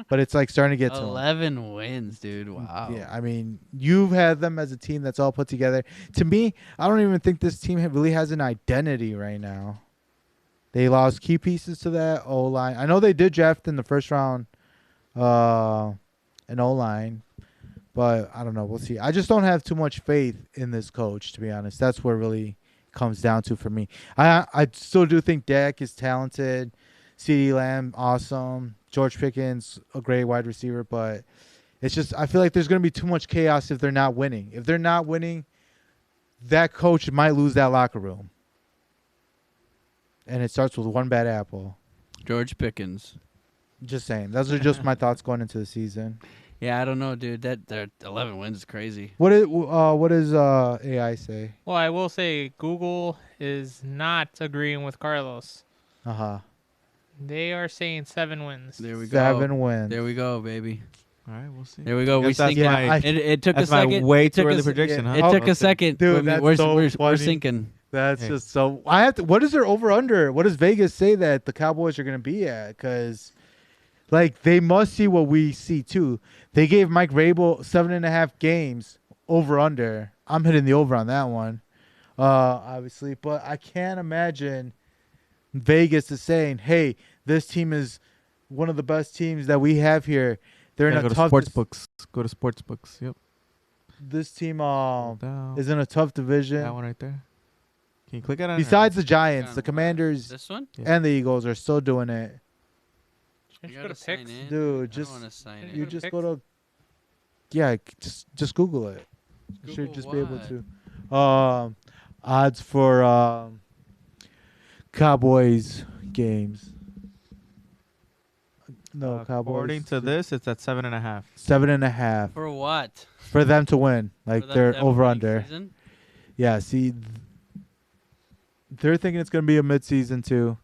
But it's like starting to get to him. 11 wins, dude. Wow. Yeah, I mean, you've had them as a team that's all put together. To me, I don't even think this team really has an identity right now. They lost key pieces to that O-line. I know they did draft in the first round an O-line, but I don't know. We'll see. I just don't have too much faith in this coach, to be honest. That's what it really comes down to for me. I still do think Dak is talented. CeeDee Lamb, awesome. George Pickens, a great wide receiver, but it's just I feel like there's going to be too much chaos if they're not winning. If they're not winning, that coach might lose that locker room. And it starts with one bad apple. George Pickens. Just saying. Those are just my thoughts going into the season. Yeah, I don't know, dude. That 11 wins is crazy. What does AI say? Well, I will say Google is not agreeing with Carlos. Uh-huh. They are saying 7 wins. There we go. 7 wins. There we go, baby. All right, we'll see. There we go. We Guess that's syncing. my- It took a That's my second. way It too took early a, prediction, huh? It Oh, took a okay. second. Dude, but that's we're, so we're funny. syncing. That's Hey. just so. I have to. What is their over under? What does Vegas say that the Cowboys are going to be at? Because, like, they must see what we see too. They gave Mike Rabel 7.5 games over under. I'm hitting the over on that one, obviously. But I can't imagine Vegas is saying, "Hey, this team is one of the best teams that we have here. They're in Go a to tough. sports books. Go to sports books. Yep. This team Down. is in a tough division. That one right there. Can you click it on? Besides the Giants, Yeah, the Commanders This one? and the Eagles are still doing it. You You should go gotta to sign picks. in. Dude, I just- don't want to sign You You in. just picks? go to, yeah, just Google it. You should Google just be able what? to. Odds for Cowboys games. No, Cowboys. According to this, it's at 7.5. 7.5 For what? for them to win. Like For them they're to have a over winning under. season? Yeah, see, they're thinking it's gonna be a midseason too.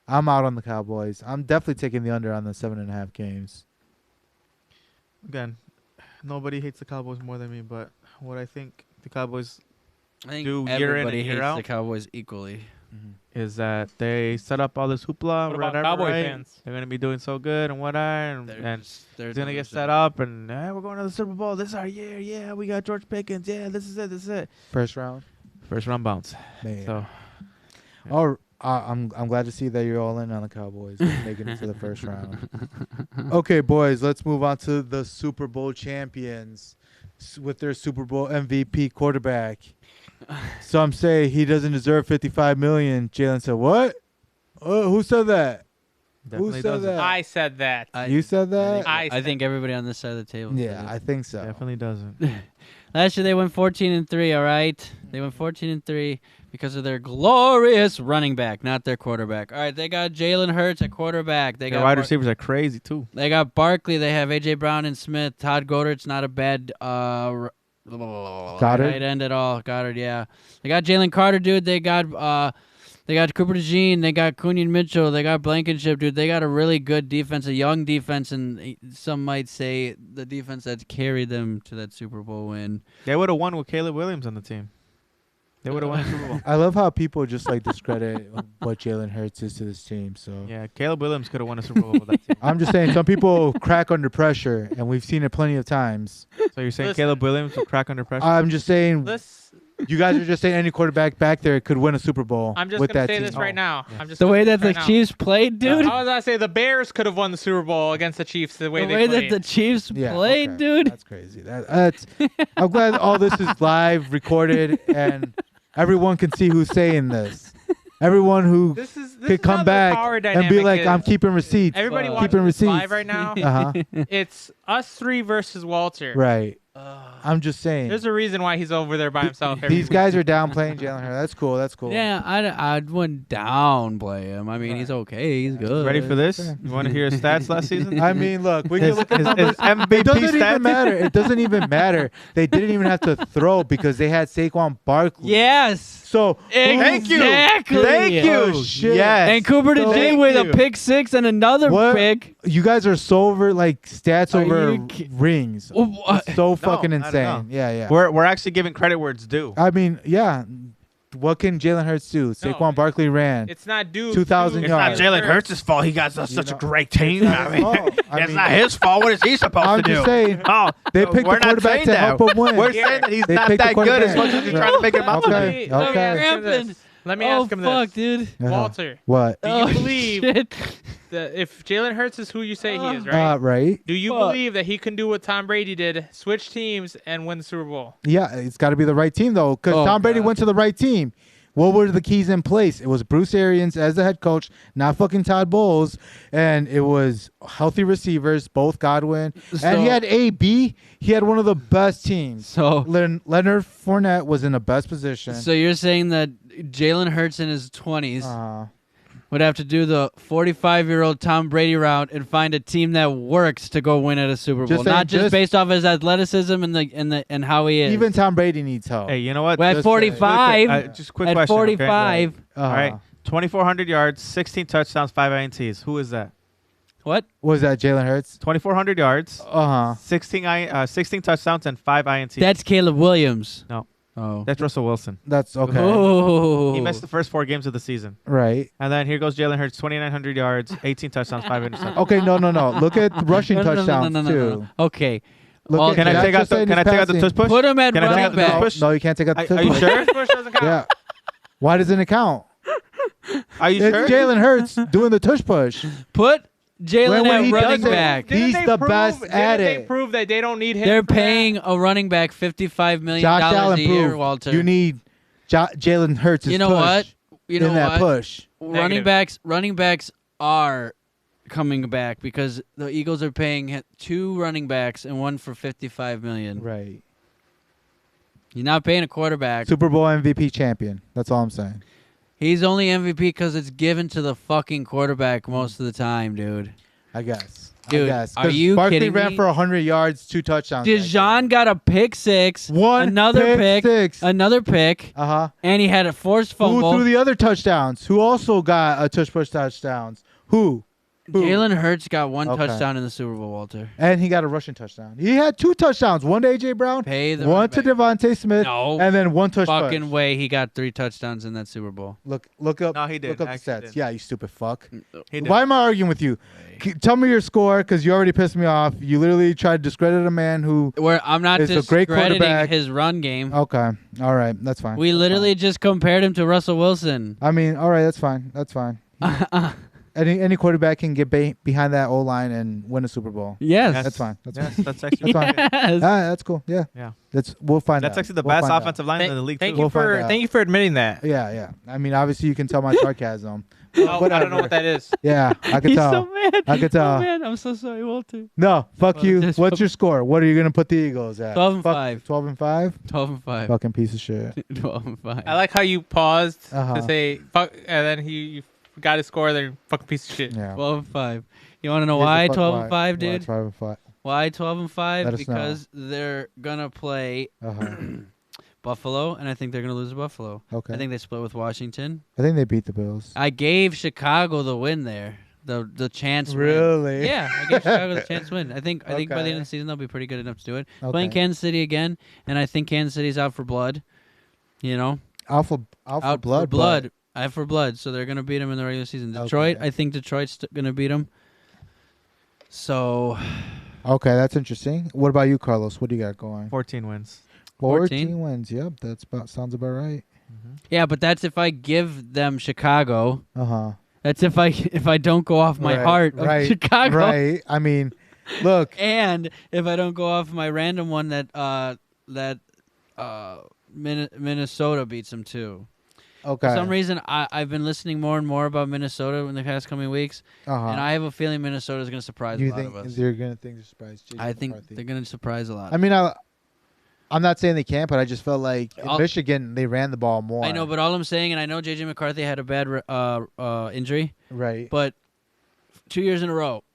I'm out on the Cowboys. I'm definitely taking the under on the 7.5 games. Again, nobody hates the Cowboys more than me, but what I think the Cowboys I think Do year in everybody and year hates out? the Cowboys equally. is that they set up all this hoopla, What about whatever, Cowboy right? fans? They're gonna be doing so good and whatever, and, They're and just- they're it's gonna get delusional. set up, and we're going to the Super Bowl. This is our year. Yeah, we got George Pickens. Yeah, this is it. This is it. First round, First round bounce. man. So Oh, I'm glad to see that you're all in on the Cowboys making it to the first round. Okay, boys, let's move on to the Super Bowl champions with their Super Bowl MVP quarterback. Some say he doesn't deserve $55 million. Jalen said, "What? Who said that? definitely said doesn't. that? I said that. You said that? I think everybody on this side of the table. said Yeah, it. I think so. Definitely doesn't. Last year they went 14-3. All right, they went 14-3 because of their glorious running back, not their quarterback. All right, they got Jalen Hurts at quarterback. They Their got wide receivers are crazy too. They got Barkley. They have AJ Brown and Smith. Todd Goddard's not a bad Goddard? tight end at all. Goddard, yeah. They got Jalen Carter, dude. They got Cooper DeJean. They got Cunyon Mitchell. They got Blankenship, dude. They got a really good defense, a young defense, and some might say the defense that carried them to that Super Bowl win. They would have won with Caleb Williams on the team. They would have won the Super Bowl. I love how people just like discredit what Jalen Hurts is to this team. So Yeah, Caleb Williams could have won a Super Bowl with that team. I'm just saying some people crack under pressure, and we've seen it plenty of times. So you're saying Listen. Caleb Williams will crack under pressure? I'm just saying Let's, you guys are just saying any quarterback back there could win a Super Bowl. I'm just with gonna that say team. this right now. Yeah. I'm just The gonna way say that this the right now. Chiefs played, dude. I was gonna say the Bears could have won the Super Bowl against the Chiefs the way The they way played. that the Chiefs Yeah, played, okay. dude. That's crazy. That's. I'm glad all this is live, recorded, and everyone can see who's saying this. Everyone who this could is come how the back power and be dynamic like, is. "I'm keeping receipts." Everybody Fuck. watching Keeping this live receipts. right now. Uh huh. It's us three versus Walter. Right. I'm just saying. There's a reason why he's over there by himself. every These week. guys are downplaying Jalen Hurts. That's cool. That's cool. Yeah, I wouldn't downplay him. I mean, he's okay. He's good. Ready for this? Yeah. You want to hear his stats last season? I mean, look, we can His, look at his, numbers. his MVP It doesn't stats. even matter. It doesn't even matter. They didn't even have to throw because they had Saquon Barkley. Yes. So Thank you. Exactly. Thank you. Oh, shit. Yes. And Cooper So- DeJean with a you. pick six and another What? pick. you guys are so over like stats Are over you ki- rings. Oh, what? It's so fucking not at all. insane. Yeah, yeah. We're actually giving credit where it's due. I mean, yeah. What can Jalen Hurts do? Saquon Barkley ran. It's not due. 2,000 to yards. Jalen Hurts' fault. He got such know, a great team. not his fault. I mean, his fault. What is he supposed I'm just saying Oh, they picked we're the not quarterback saying to that. help him win. We're saying that he's They not picked the that good as quarterback. much as you're trying to make him out to Okay. be. Let me Okay. ask him this. Happened. Let me Oh ask him fuck, this. dude. Uh-huh. Walter, What? do you Oh, believe shit. that if Jalen Hurts is who you say he is, right? Right. Do you Fuck. believe that he can do what Tom Brady did, switch teams and win the Super Bowl? Yeah, it's got to be the right team though, because Oh, Tom Brady God. went to the right team. What were the keys in place? It was Bruce Arians as the head coach, not fucking Todd Bowles, and it was healthy receivers, both Godwin, and he had AB. He had one of the best teams. So Leonard Fournette was in the best position. so you're saying that Jalen Hurts in his 20s would have to do the 45-year-old Tom Brady route and find a team that works to go win at a Super Bowl, Just saying, not just just- based off his athleticism and how he is. even Tom Brady needs help. Hey, you know what? Well, at just 45, Just quick at question. okay? 45, Uh, All right. 2,400 yards, 16 touchdowns, 5 INTs. Who is that? What? What was that, Jalen Hurts? 2,400 yards, 16 touchdowns, and 5 INTs. That's Caleb Williams. No. Oh. That's Russell Wilson. That's okay. Oh. He missed the first 4 games of the season. Right. And then here goes Jalen Hurts, 2,900 yards, 18 touchdowns, 5 interceptions. Okay, no. Look at the rushing touchdowns too. Okay. Look Well, at Can I that's take out just the saying Can I his take out the passing. tush push? Put him at Can I take out running the tush back. push? No, you can't take out the tush Are you push. sure? Push doesn't count. Yeah. Why doesn't it count? Are you It's sure? Jalen Hurts doing the tush push. Put Jalen When at he running does it, back. He's the best at Didn't they it. prove that they don't need him? They're for that? paying a running back $55 million Josh a Allen year, proved Walter. you need Jalen Hurts' You know push what? You know in that what? push. Running Negative. backs are coming back because the Eagles are paying 2 running backs and 1 for $55 million. Right. You're not paying a quarterback. Super Bowl MVP champion. That's all I'm saying. He's only MVP because it's given to the fucking quarterback most of the time, dude. I guess. Dude, I guess. are 'Cause you Barkley kidding ran me? for 100 yards, 2 touchdowns. that Dijon game. got a pick 6, One another pick, six. another pick, and he had a forced Who fumble. threw the other touchdowns? Who also got a tush push touchdowns? Who? Jalen Hurts got 1 Okay. touchdown in the Super Bowl, Walter. And he got a rushing touchdown. He had 2 touchdowns. One to A.J. Brown, Pay the one to running back. Devontae Smith, No and then 1 tush fucking push. way he got 3 touchdowns in that Super Bowl. Look up. No, he did. Look up the Actually stats. did. Yeah, you stupid fuck. He did. Why am I arguing with you? Tell me your score, because you already pissed me off. You literally tried to discredit a man who. Where I'm not Is a great discrediting quarterback. his run game. Okay, all right, that's fine. We That's literally fine. just compared him to Russell Wilson. I mean, all right, that's fine. That's fine. Any quarterback can get behind that O line and win a Super Bowl. Yes. Yes. That's fine. That's Yes, fine. that's actually That's fine. Yes. That's cool. Yeah. Yeah. We'll find That's out. actually the We'll best find out. offensive line in the league Thank too. you We'll find out. for admitting that. Yeah. I mean, obviously you can tell my sarcasm. Oh, I don't Whatever. know what that is. Yeah, I can He's tell. so mad. I could tell. Oh, man, I'm so sorry, Walter. No, fuck Well, you. just- What's your score? What are you gonna put the Eagles at? 12 and Fuck- 5. 12 and 5. 12 and 5. Fucking piece of shit. 12 and 5. I like how you paused Uh-huh. to say fuck, and then you forgot his score. Then fucking piece of shit. Yeah. 12 and 5. You want to know Here's the why fuck 12 why. and 5, Why dude? 12 and 5. Why 12 and 5? Let us know. Because they're gonna play Uh-huh. Buffalo, and I think they're gonna lose to Buffalo. Okay. I think they split with Washington. I think they beat the Bills. I gave Chicago the win there, the chance. Win. Really? Yeah, I gave Chicago the chance to win. I think by the end Okay. of the season they'll be pretty good enough to do it. Okay. Playing Kansas City again, and I think Kansas City's out for blood. You know, Alpha out blood. for blood, out for blood. So they're gonna beat them in the regular season. Detroit, Okay. I think Detroit's gonna beat them. So Okay, that's interesting. What about you, Carlos? What do you got going? 14 wins. 14 wins. Yep, sounds about right. yeah, but that's if I give them Chicago. Uh-huh. That's if I don't go off my Right, heart of right, Chicago. Right. I mean, look. And if I don't go off my random one that Minnesota beats them too. Okay. For some reason, I've been listening more and more about Minnesota in the past coming weeks, Uh-huh. and I have a feeling Minnesota's going to surprise you a lot think of us. they're gonna surprise J.J. I think McCarthy? they're going to surprise a lot. I mean, I'm not saying they can't, but I just felt like in Michigan they ran the ball more. I know, but all I'm saying, and I know J.J. McCarthy had a bad injury, right. but 2 years in a row,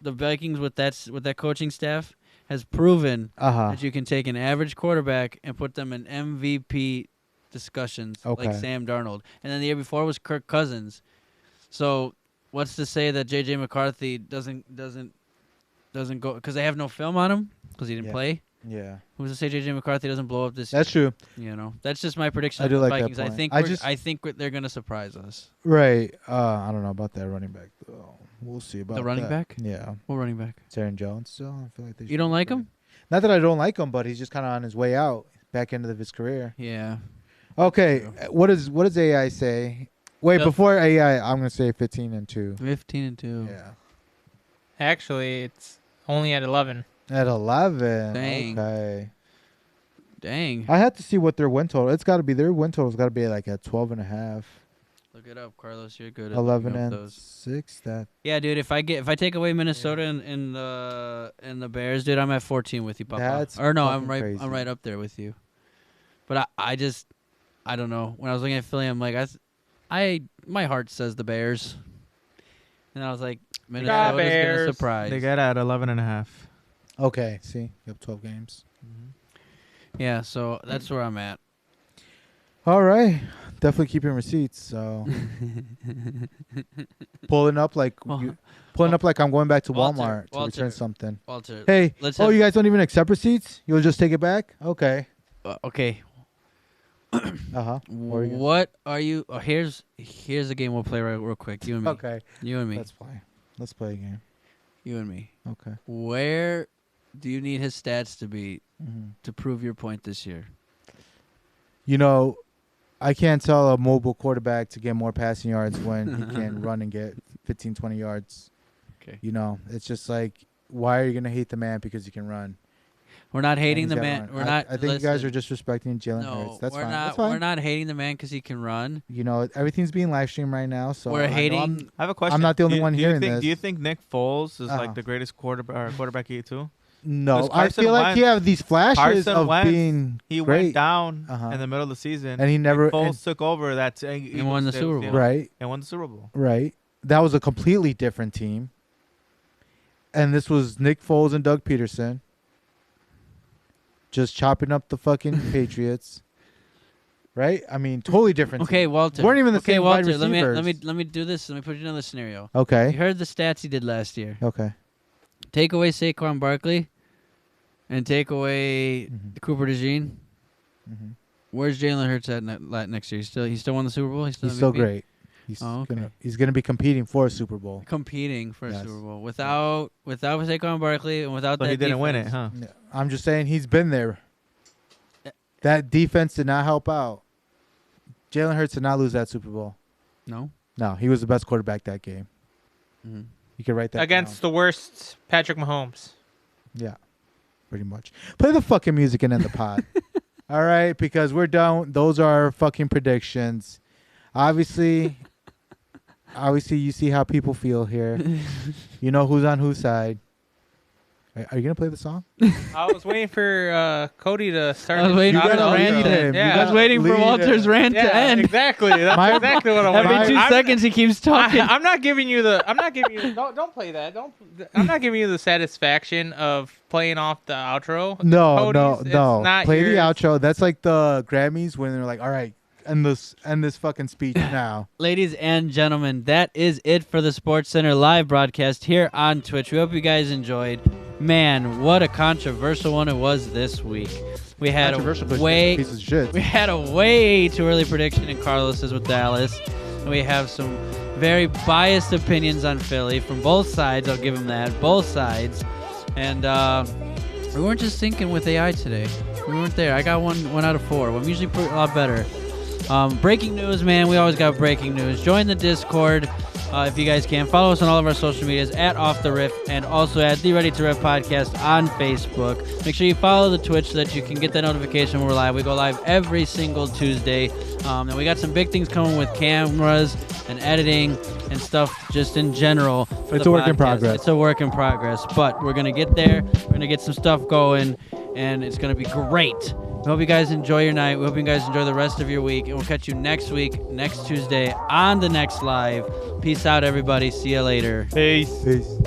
the Vikings with that coaching staff has proven Uh-huh. that you can take an average quarterback and put them in MVP discussions like Okay. Sam Darnold. And then the year before was Kirk Cousins. So what's to say that J.J. McCarthy doesn't go because they have no film on him because he didn't Yeah. play? Yeah. Who's to say J.J. McCarthy doesn't blow up this That's true. year? You know, that's just my prediction. I of do the like that Vikings. point. I think they're gonna surprise us. Right. I don't know about that running back though. We'll see about The running that. back? Yeah. What running back? It's Aaron Jones still. I feel like they You should don't be like great. him? Not that I don't like him, but he's just kind of on his way out, back end of his career. Yeah. Okay. True. What does AI say? Wait, Yep. before AI, I'm gonna say 15-2. 15-2. Yeah. Actually, it's only at 11. At 11. Dang. Okay. Dang. I had to see what their win total. It's got to be their win total's got to be like at 12.5. Look it up, Carlos. You're good at 11 looking up and those. 6. That Yeah, dude. If I take away Minnesota and the Bears, dude, I'm at 14 with you, Papa. That's or no, I'm fucking right. crazy. I'm right up there with you. But I don't know. When I was looking at Philly, I'm like, my heart says the Bears, and I was like, Minnesota's gonna Bears. surprise. They got at 11.5. okay. See, you have 12 games. Yeah, so that's where I'm at. All right. Definitely keeping receipts. So pulling up like Well, you, pulling up like I'm going back to Walter, Walmart to Walter. return something. Walter. Hey, let's oh, have- you guys don't even accept receipts? You'll just take it back? Okay. Okay. Uh-huh. What are you What are you? Oh, here's a game we'll play real quick. You and me. Okay. You and me. Let's play. Let's play a game. You and me. Okay. Where do you need his stats to be Mm-hmm. to prove your point this year? You know, I can't tell a mobile quarterback to get more passing yards when he can run and get 15, 20 yards. Okay. You know, it's just like, why are you going to hate the man because he can run? We're not hating And the he's gotta man. run. We're not. I think you guys listen, are disrespecting Jalen No, Hurts. That's we're fine. not. That's fine. We're not hating the man because he can run. You know, everything's being live streamed right now, so We're I know hating- I have a question. not the only Do you- one do you hearing think, this. Do you think Nick Foles is Uh-huh. like the greatest quarterback too? No, Because I Carson feel like he Wentz- have these flashes Carson of Wentz, being He great, went down Uh-huh. in the middle of the season, and he never Foles took over that and won the Super Bowl. right, and won the Super Bowl. right. That was a completely different team, and this was Nick Foles and Doug Peterson just chopping up the fucking Patriots. Right? I mean, totally different. Okay, team. Walter. Weren't even the okay, same wide Walter. Let me receivers. do this. Let me put you in another scenario. Okay. You heard the stats he did last year. Okay. Take away Saquon Barkley, and take away Mhm. Cooper DeJean. Mhm. Where's Jalen Hurts at next year? He still won the Super Bowl. He's still MVP? great. He's Oh, okay. he's gonna be competing for a Super Bowl. Competing for a Yes. Super Bowl without Saquon Barkley and without So that he didn't win it, defense. huh? Yeah, I'm just saying he's been there. That defense did not help out. Jalen Hurts did not lose that Super Bowl. No. No, he was the best quarterback that game. Mm-hmm. You can write that Against the worst Patrick Mahomes. down. Yeah, pretty much. Play the fucking music and end the pod. All right, because we're done. Those are our fucking predictions. Obviously, you see how people feel here. You know who's on whose side. Are you gonna play the song? I was waiting for Cody to start. I was his waiting outro. for the rant to end. Yeah. I was waiting for Lead Walter's him. rant to Yeah, end. exactly. That's My- exactly what I want. Every 2 seconds he keeps talking. I'm not giving you the. I'm not giving you. Don't play that. Don't. I'm not giving you the satisfaction of playing off the outro. No, Cody's, it's no. not Play the yours. outro. That's like the Grammys when they're like, "All right, end this fucking speech now." Ladies and gentlemen, that is it for the Sports Center live broadcast here on Twitch. We hope you guys enjoyed. Man, what a controversial one it was this week. We had Controversial, but a way piece of shit. we had a way too early prediction in Carlos's with Dallas. And we have some very biased opinions on Philly from both sides. I'll give him that, both sides. And we weren't just thinking with AI today. We weren't there. I got one out of 4. I'm usually a lot better. Breaking news, man. We always got breaking news. Join the Discord if you guys can. Follow us on all of our social medias at Off the Riff and also at The Ready to Riff Podcast on Facebook. Make sure you follow the Twitch so that you can get that notification when we're live. We go live every single Tuesday. And we got some big things coming with cameras and editing and stuff just in general. for It's the a work in podcast. progress. It's a work in progress. But we're going to get there. We're going to get some stuff going. And it's going to be great. We hope you guys enjoy your night. We hope you guys enjoy the rest of your week. And we'll catch you next week, next Tuesday, on the next live. Peace out, everybody. See you later. Peace. Peace.